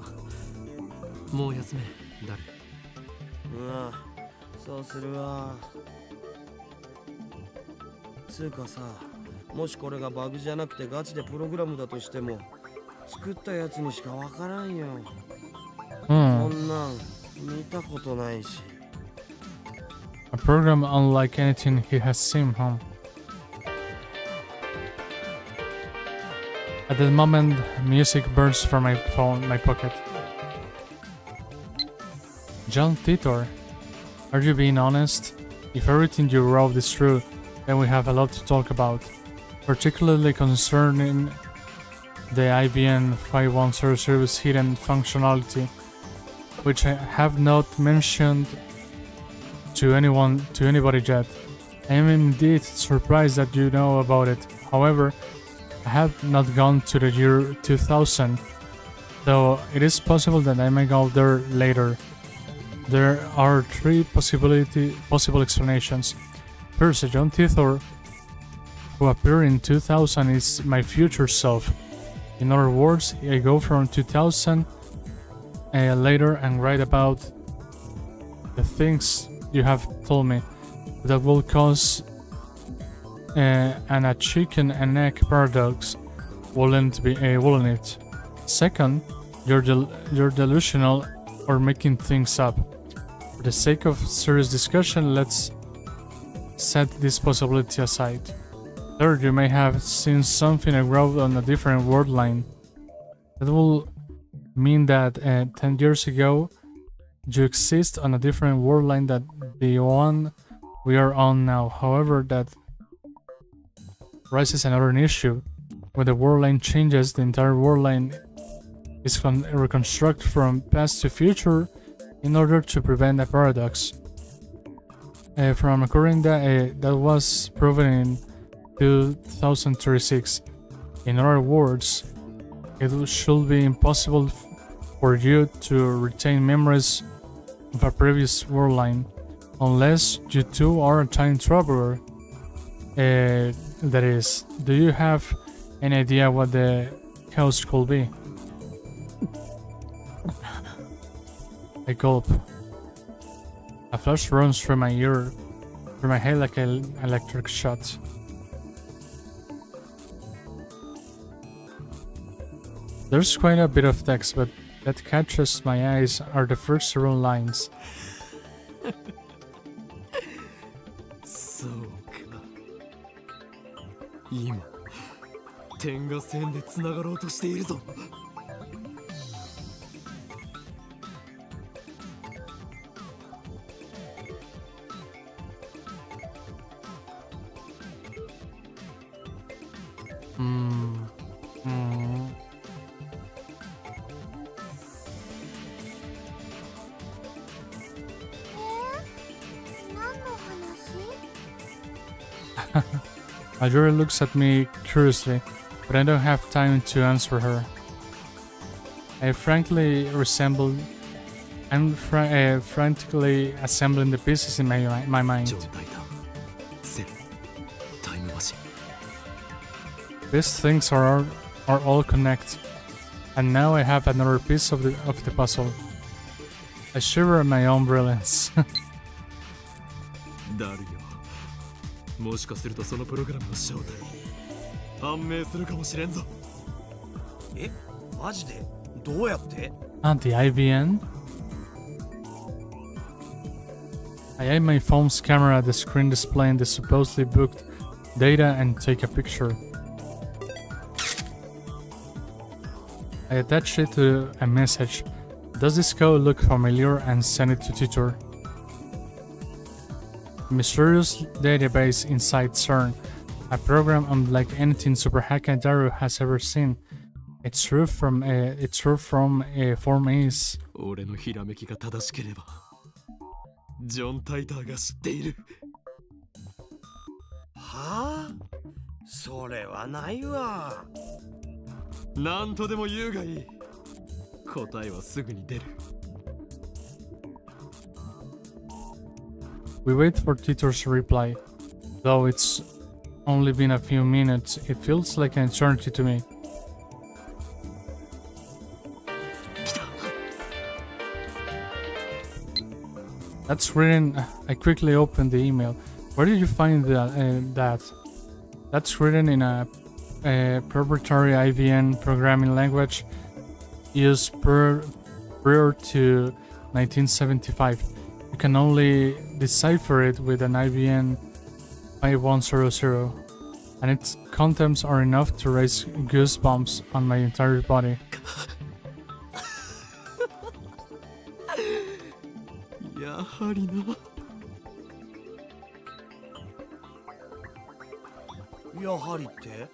もう休めダルうんそうするわつうかさもしこれがバグじゃなくてガチでプログラムだとしても作ったやつにしかわからんよこんなん見たことないし A program unlike anything he has seen, huh? At that moment, music bursts from my pocket. John Titor, are you being honest? If everything you wrote is true, then we have a lot to talk about, particularly concerning the IBM 5100's hidden functionality, which I have not mentioned to anybody yet. I am indeed surprised that you know about it. However, I have not gone to the year 2000, though it is possible that I may go there later. There are 3 possible explanations. First, John Tithor, who appeared in 2000, is my future self. In other words, I go from 2000 later and write about the things you have told me that will cause a chicken and egg paradox, wouldn't it? Second, you're delusional or making things up. For the sake of serious discussion, let's set this possibility aside. Third, you may have seen something I wrote on a different word line. That will mean that 10 years ago, you exist on a different word line than the one we are on now. However, that raises another issue. When the word line changes, the entire word line is reconstructed from past to future in order to prevent a paradox. From occurring that was proven in 2036. In other words, it should be impossible for you to retain memories of a previous word line, unless you two are a time traveler. That is, do you have any idea what the chaos could be? I gulp. A flash runs through my head like an electric shot. There's quite a bit of text, but that catches my eyes are the first several lines. そうか今点が線でつながろうとしているぞ Majora looks at me curiously, but I don't have time to answer her. I frankly resemble. I'm frantically assembling the pieces in my mind. 状態だセルタイムマシン These things are all connected, and now I have another piece of the puzzle. I shiver at my own brilliance. だるよもしかするとそのプログラムの正体判明するかもしれんぞえ、マジで？どうやって？ Not the IVN? I aim my phone's camera at the screen displaying the supposedly booked data and take a picture. I attach it to a message. Does this code look familiar? And send it to tutor. A mysterious database inside CERN, a program unlike anything Super Daru has ever seen. Its true from form is. 俺のひらめきが正しければジョン・タイターが知っているはあ？それはないわ。なんとでも言うがいい答えはすぐに出る We wait for tutor's reply. Though it's only been a few minutes, it feels like an eternity to me. That's written. I quickly opened the email. Where did you find that? That's written in a proprietary IVN programming language used prior to 1975. You can only decipher it with an IVN 5100, and its contents are enough to raise goosebumps on my entire body. やはりなやはりって？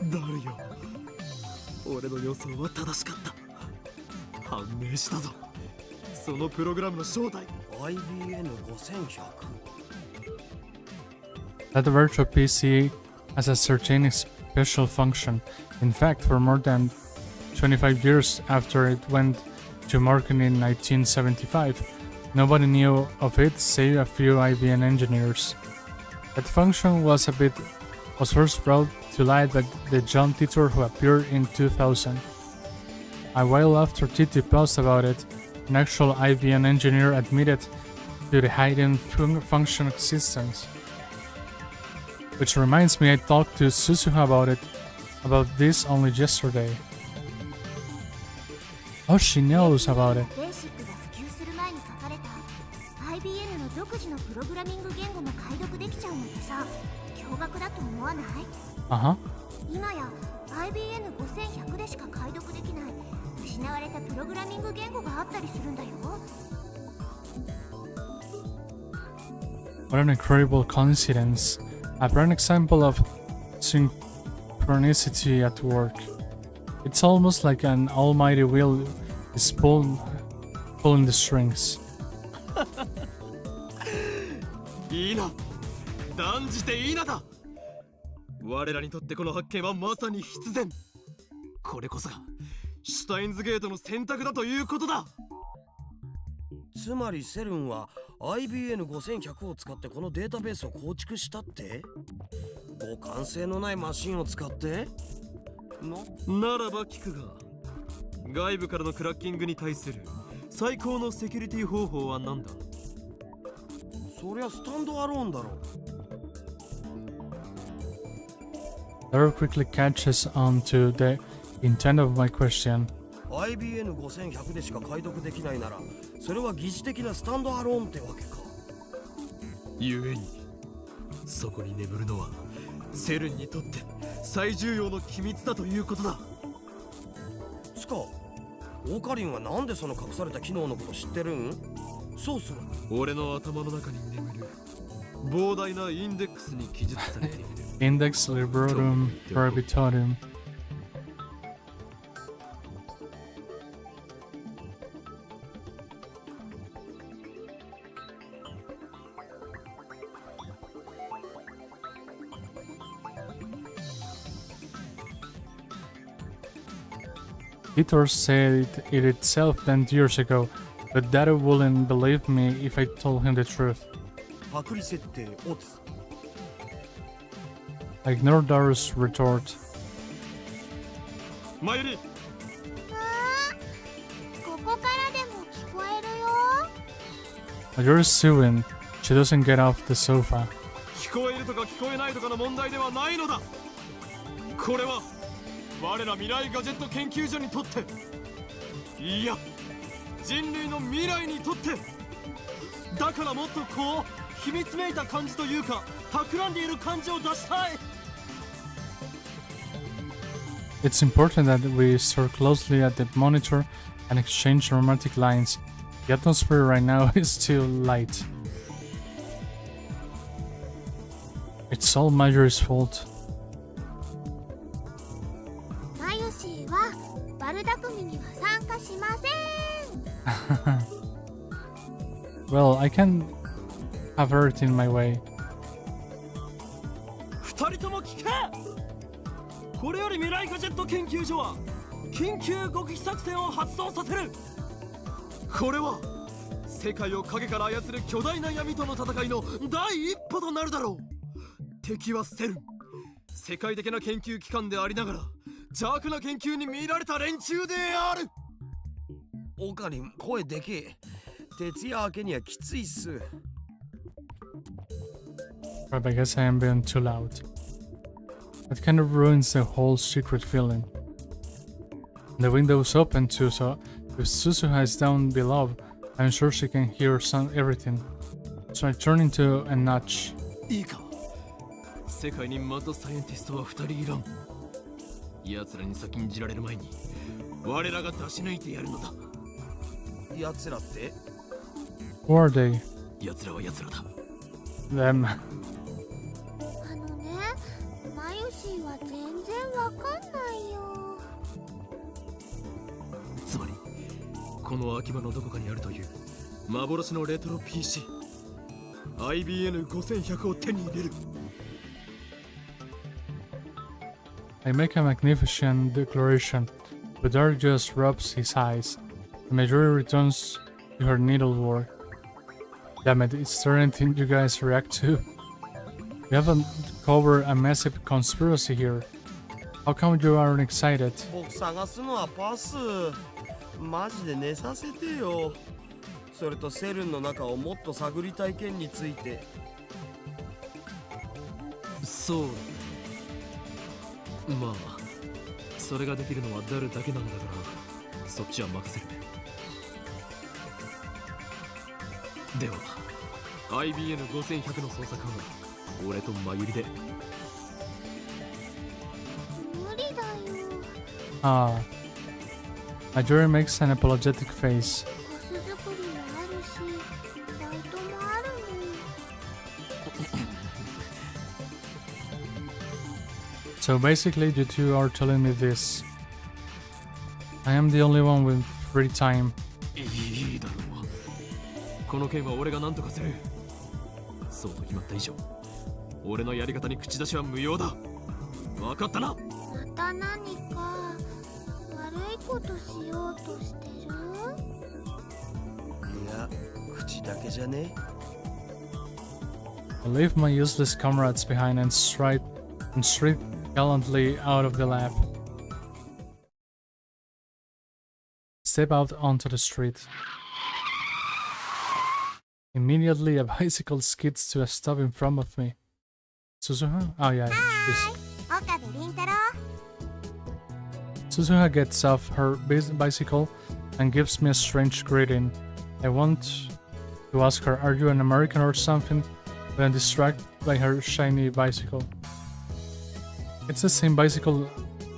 だるよ俺の予想は正しかった判明したぞそのプログラムの正体 IBN5100 That virtual PC has a certain special function. In fact, for more than 25 years after it went to market in 1975, nobody knew of it save a few IBM engineers. That function was first brought to light by the John Titor who appeared in 2000. A while after Titi posted about it, an actual IBM engineer admitted to the hidden function existence. Which reminds me, I talked to Susuha about this only yesterday. Oh, she knows about it. ベーシックが普及する前に書かれた IBM の独自のプログラミング言語も解読できちゃうのってさ、驚愕だと思わない？ Uh-huh. 今や IBN5100 でしか解読できない失われたプログラミング言語があったりするんだよ。 What an incredible coincidence. A prime example of synchronicity at work. It's almost like an almighty wheel is pulling the strings. いいな断じていいなだ我らにとってこの発見はまさに必然これこそがシュタインズゲートの選択だということだつまりセルンは IBN5100 を使ってこのデータベースを構築したって？互換性のないマシンを使ってならば聞くが外部からのクラッキングに対する最高のセキュリティ方法は何だ？そりゃスタンドアローンだろ。Daru quickly catches on to the intent of my question. IBN5100 でしか解読できないならそれは疑似的なスタンドアローンってわけか。ゆえにそこに眠るのはセルンにとって最重要の機密だということだ。つかオカリンはなんでその隠された機能のこと知ってるん？そうそう俺の頭の中に眠る膨大なインデックスに記述されている Index librorum prohibitorum. Peter said it itself 10 years ago, but Dad wouldn't believe me if I told him the truth. パクリ設定オツ I ignored Dara's retort. マユリここからでも聞こえるよ But you're suing. She doesn't get off the sofa. 聞こえるとか聞こえないとかの問題ではないのだ。これは我ら未来ガジェット研究所にとって、いや人類の未来にとって、だからもっとこう秘密めいた感じというか企んでいる感じを出したい。 It's important that we stare closely at the monitor and exchange romantic lines. The atmosphere right now is too light. It's all Marjorie's fault. マユシーは悪巧みには参加しません Well, I can have her it in my way. 二人とも聞け。これより未来ガジェット研究所は緊急極秘作戦を発動させる。これは世界を影から操る巨大な闇との戦いの第一歩となるだろう。敵はセルン、世界的な研究機関でありながら邪悪な研究に見られた連中である。オカリン声でけえ。徹夜明けにはきついっす。 But I guess I am being too loud. That kind of ruins the whole secret feeling. The window's open too, so if Suzuha is down below, I'm sure she can hear everything. So I turn into a notch. いいか、世界にマッドサイエンティストは2人いらん。奴らに先んじられる前に我らが出し抜いてやるのだ。奴らって Who are they? 奴らは奴らだ。 Them. あのね、マユシーは全然わかんないよ。つまりこの秋葉のどこかにあるという幻のレトロ PC IBN5100 を手に入れる。 I make a magnificent declaration, but Dark just rubs his eyes. The majority returns to her needlework. Damn it, is there anything you guys react to? We haven't covered a massive conspiracy here. How come you aren't excited? 僕探すのはパス。マジで寝させてよ。それとセルンの中をもっと探りたい件について。そうだ。まあそれができるのはダルだけなんだから、そっちは任せる。では IBN5100 の捜査官は俺とマユリで。無理だよ。 Ah. Majori makes an apologetic face. コス作りもあるし、バイトもあるもん。So basically, you two are telling me this. I am the only one with free time. いいだろう。この件は俺が何とかする。そうと決まった以上、俺のやり方に口出しは無用だ。分かったな。また何か悪いことしようとしてる？いや、口だけじゃね。 I leave my useless comrades behind and stride gallantly out of the lab. Step out onto the street. Immediately, a bicycle skids to a stop in front of me. Suzuha? Oh yeah, she's... 岡部倫太郎。 Suzuha gets off her bicycle and gives me a strange greeting. I want to ask her, are you an American or something? But I'm distracted by her shiny bicycle. It's the same bicycle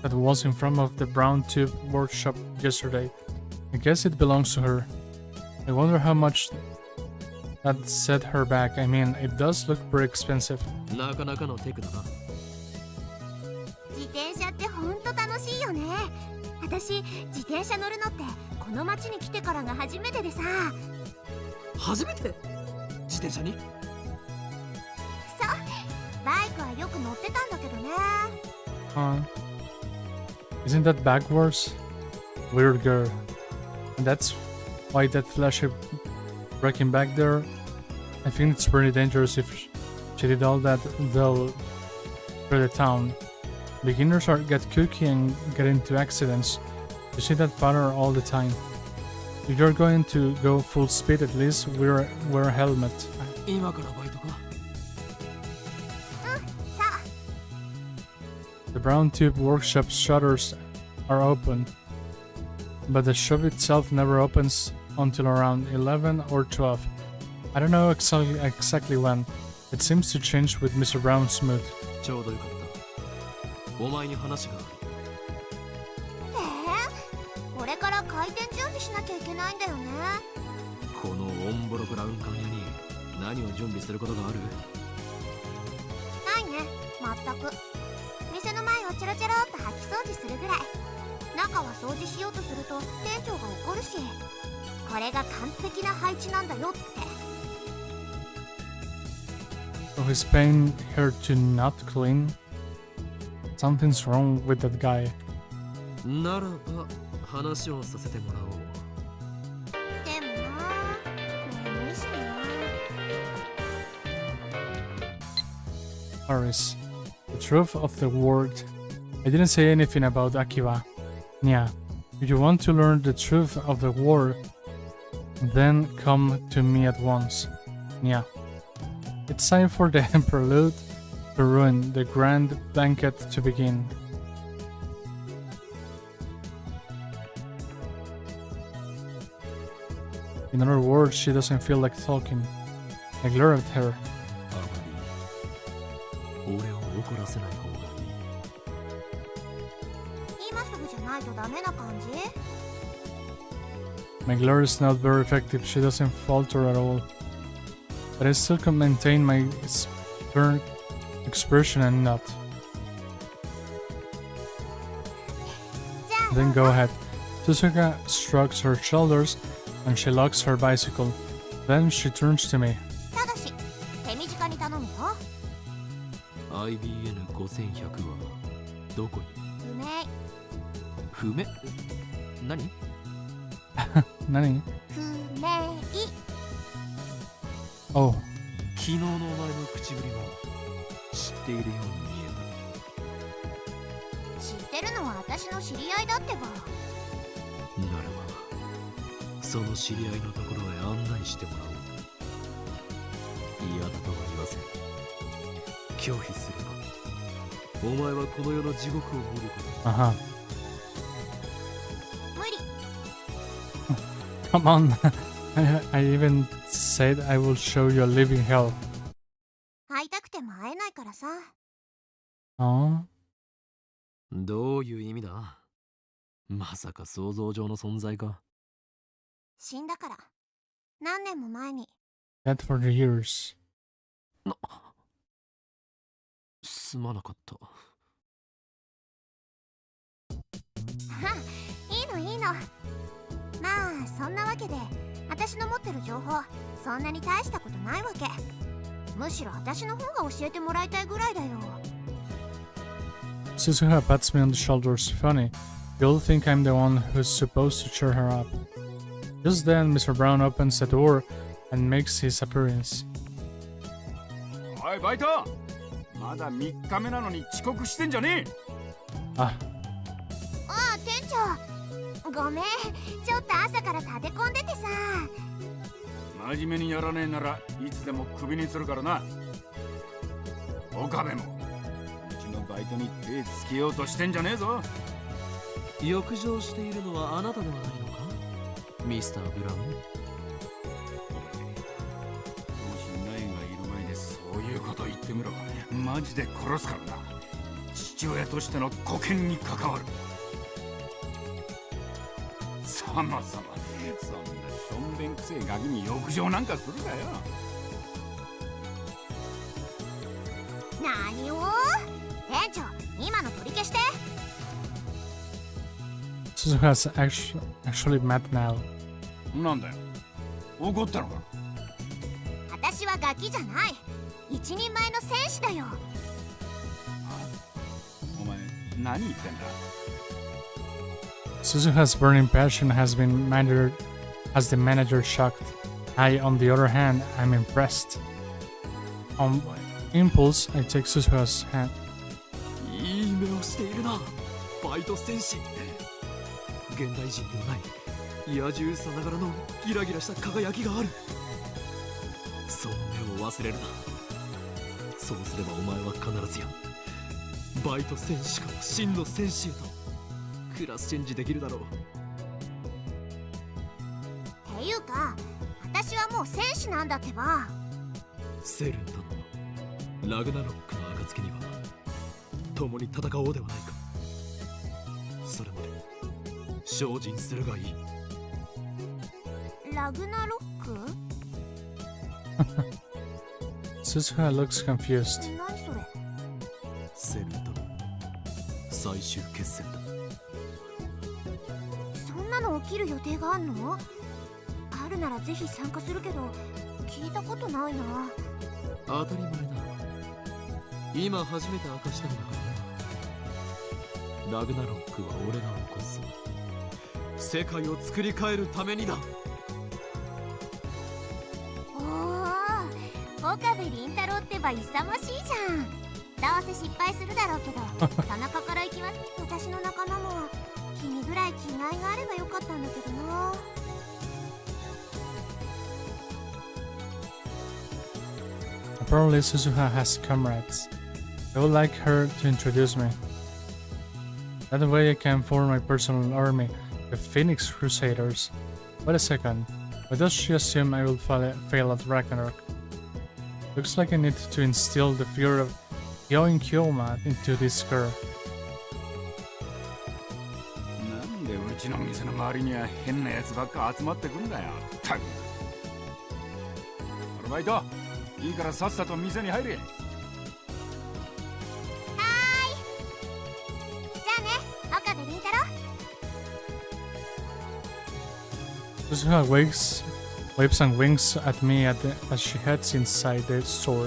that was in front of the Brown Tube workshop yesterday. I guess it belongs to her. I wonder how much that set her back. I mean, it does look pretty expensive. なかなかのテクだな。自転車ってほんと楽しいよね。私、自転車乗るのってこの町に来てからが初めてでさ。初めて？自転車に？そう、バイクはよく乗ってたんだけどね。Isn't that backwards? weird girl. And that's why that flashy wrecking back there, I think it's pretty dangerous if she did all that though through the town. Beginners get cookie and get into accidents. You see that pattern all the time. If you're going to go full speed, at least wear a helmet. 今からバイトか。さ The Brown Tube Workshop shutters are open, but the shop itself never opens until around 11 or 12. I don't know exactly when. It seems to change with Mr. Brown's mood. ちょうどよかった。お前に話がある。これから開店準備しなきゃいけないんだよね。このオンボロブラウン管屋に何を準備することがある？ないね、全く。店の前をチョロチョロっと掃き掃除するぐらい。中は掃除しようとすると店長が怒るし、これが完璧な配置なんだよって。So he's paying her to not clean? Something's wrong with that guy. ならば話をさせてもらおう。でもな、眠いしな。Paris. The truth of the word. I didn't say anything about Akiba. Yeah. If you want to learn the truth of the war, then come to me at once. Yeah. It's time for the prelude to ruin, the grand banquet to begin. In other words, she doesn't feel like talking. I glare at her. 俺を怒らせない方がいい。今すぐじゃないとダメな感じ？ My glare is not very effective, she doesn't falter at all. But I still can maintain my stern expression and not. Then go ahead. Suzuka shrugs her shoulders and she locks her bicycle. Then she turns to me. ただし、手短に頼むよ。IBN5100 はどこに？不明。不明？何？不何？明。Oh. 昨日のお前の口ぶりは知っているように見え知ってるのは私の知り合いだってば。た。ならばその知り合いのところへ案内してもらおう。嫌だとは言わせん。拒否すればお前はこの世の地獄を見ること。Uh-huh. 無理。Come on. I even said I will show you a living hell. 会いたくても会えないからさ。Oh. どういう意味だ？まさか想像上の存在か？死んだから。何年も前に。That for the years. すまなかった。いいのいいの。まあそんなわけで私の持ってる情報そんなに大したことないわけ。むしろ私の方が教えてもらいたいぐらいだよ。Suzuha pats me on the shoulders. Funny, you'll think I'm the one who's supposed to cheer her up. Just then, Mr. Brown opens the door and makes his appearance. おいバイト、まだ3日目なのに遅刻してんじゃねえ。あああ店長、ごめん、ちょっと朝から立て込んでてさ。真面目にやらねえならいつでもクビにするからな。岡部もうちのバイトに手つけようとしてんじゃねえぞ。欲情しているのはあなたではないのか、ミスター・ブラウン。もしナイがいる前でそういうこと言ってみろ。マジで殺すからな。父親としての沽券に関わる。そもそもそんなしょんべんくせえガキに欲情なんかするかよ。何を？店長、今の取り消して。Suzuha's actually mad now. なんだよ、怒ったのか。私はガキじゃない。一人前の戦士だよ。お前何言ってんだ。Suzuha's burning passion has the manager shocked. I, on the other hand, am impressed. On impulse, I take Suzuha's hand. いい目をしているな、バイト戦士。現代人にはない野獣さながらのギラギラした輝きがある。その目を忘れるな。そうすればお前は必ずやバイト戦士から真の戦士へとクラスチェンジできるだろう。っていうか、私はもう戦士なんだってば。セルン殿、ラグナロックの暁には共に戦おうではないか。それまで精進するがいい。ラグナロックSuzuha looks confused. 何それ。セルン殿、最終決戦だ。そんなの起きる予定があんの？あるならぜひ参加するけど、聞いたことないな。当たり前だ。今初めて明かしたんだからな。ラグナロックは俺が起こす。世界を作り変えるためにだ。おー、岡部倫太郎ってば勇ましいじゃん。どうせ失敗するだろうけどその心意気は。私の仲間も君ぐらい気概があればよかったんだけどな。Apparently Suzuha has comrades. I would like her to introduce me. That way I can form my personal army, the Phoenix Crusaders. Wait a second, why does she assume I will fail at Ragnarok? Looks like I need to instill the fear of Yoin Kyoma into this girl. なんでうちの店の周りには変なやつばっか集まってくんだよ。たく。アルバイト、いいからさっさと店に入れ。じゃあね、岡部倫太郎。Suzuha waves and winks at me as she heads inside the store. お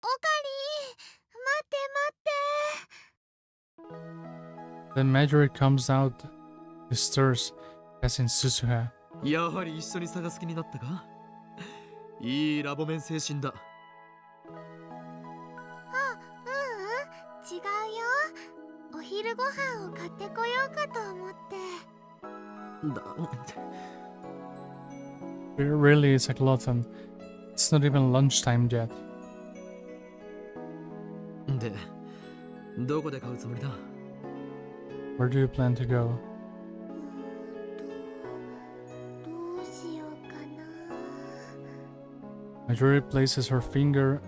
かり、待って待って。 Then Marjorie comes out the stairs, passing Suzuha. やはり一緒に探す気になったか。いいラボメン精神だ。違うよ。お昼ご飯を買ってこようかと思って。Really, it's a glutton. It's not even lunchtime yet. で、どこで買うつもりだ。 Where do you plan to go? どうしようかな。 Marjorie places her finger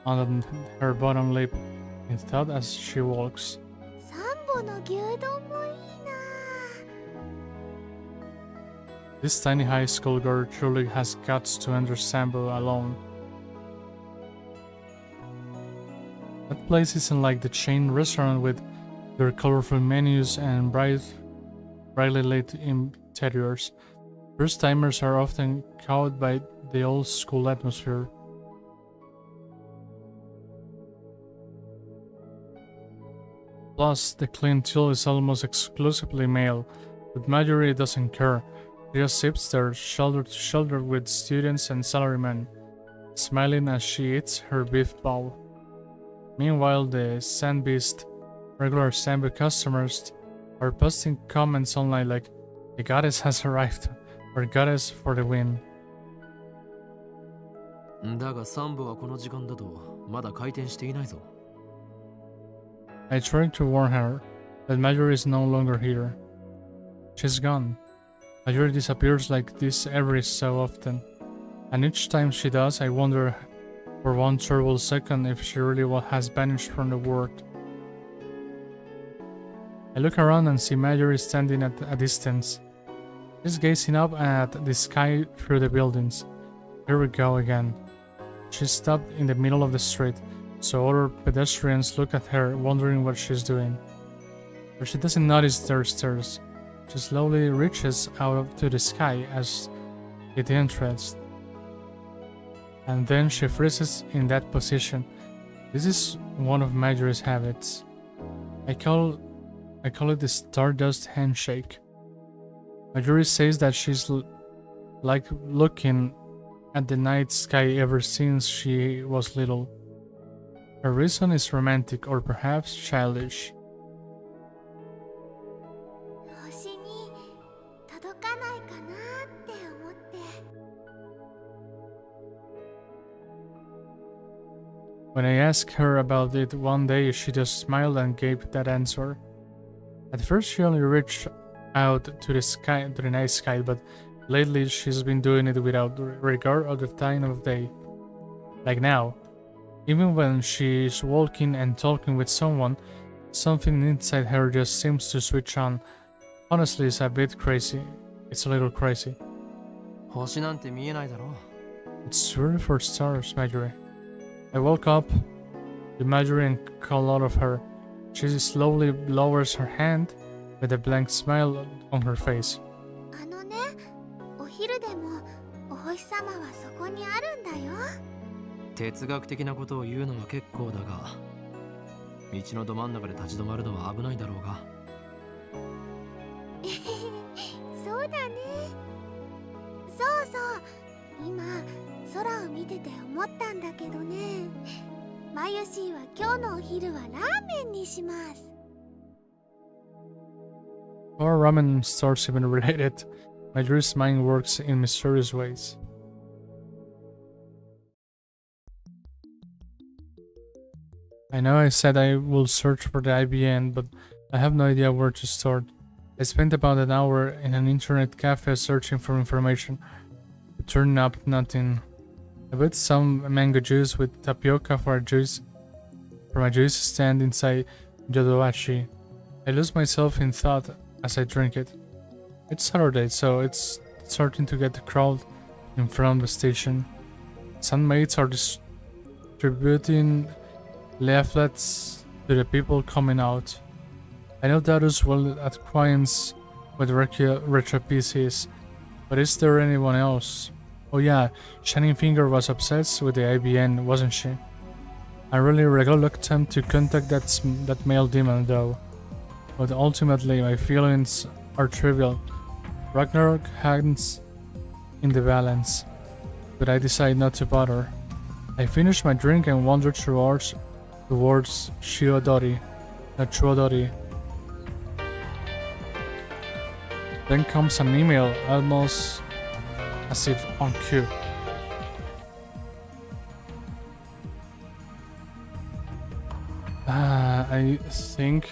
on her bottom lip in thought as she walks. サンボの牛丼もいいな。 This tiny high school girl truly has guts to enter Sambo alone. That place isn't like the chain restaurant with their colorful menus and brightly lit interiors. First-timers are often cowed by the old school atmosphere. Plus, the clientele is almost exclusively male, but Marjorie doesn't care. She just sits there shoulder to shoulder with students and salarymen, smiling as she eats her beef bowl. Meanwhile, the Sandbeast regular Sambo customers are posting comments online like, "The goddess has arrived," or "Goddess for the win." だがサンボはこの時間だとまだ開店していないぞ。 I tried to warn her that Marjorie is no longer here. She's gone. Marjorie disappears like this every so often, and each time she does, I wonder for one terrible second if she really has vanished from the world. I look around and see Marjorie standing at a distance. She's gazing up at the sky through the buildings. Here we go again. She stopped in the middle of the street, so other pedestrians look at her, wondering what she's doing. But she doesn't notice their stares. She slowly reaches out to the sky as it enters, and then she freezes in that position. This is one of Marjorie's habits. I call I call it the Stardust Handshake. Marjorie says that she's like looking at the night sky ever since she was little. Her reason is romantic or perhaps childish. 星に届かないかなって思って。 When I asked her about it one day, she just smiled and gave that answer. At first, she only reached out to the sky, to the night sky, but lately she's been doing it without regard of the time of day. Like now, even when she's walking and talking with someone, something inside her just seems to switch on. Honestly, it's a bit crazy. It's a little crazy. 星なんて見えないだろう。 It's true for stars, Marjorie. I woke up to Marjorie and call out of her. She slowly lowers her hand with a blank smile on her face. あのね、お昼でもお星様はそこにあるんだよ。哲学的なことを言うのは結構だが、道のど真ん中で立ち止まるのは危ないだろうが。そうだね。そうそう。今空を見てて思ったんだけどね。マユシーは今日のお昼はラーメンにします。 Our ramen stores even related. Marjorie's mind works in mysterious ways. I know I said I will search for the IBN, but I have no idea where to start. I spent about an hour in an internet cafe searching for information, but turned up nothing. I bought some mango juice with tapioca for my juice stand inside Yodobashi. I lose myself in thought as I drink it. It's Saturday, so it's starting to get the crowd in front of the station. Some mates are distributing leaflets to the people coming out. I know Daru's well acquaintance with retro PCs, but is there anyone else? Oh yeah, Shining Finger was obsessed with the IBN, wasn't she? I'm really reluctant to contact that male demon though. But ultimately my feelings are trivial. Ragnarok hangs in the balance, but I decide not to bother. I finish my drink and wander towards Shiodori, not Chuodori. Then comes an email, almost as if on cue. I think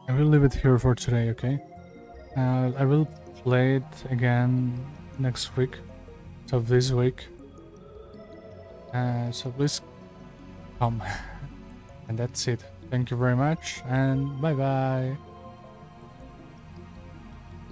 I will leave it here for today, okay? I will play it again next week, so this week. So please come. And that's it. Thank you very much, and bye bye.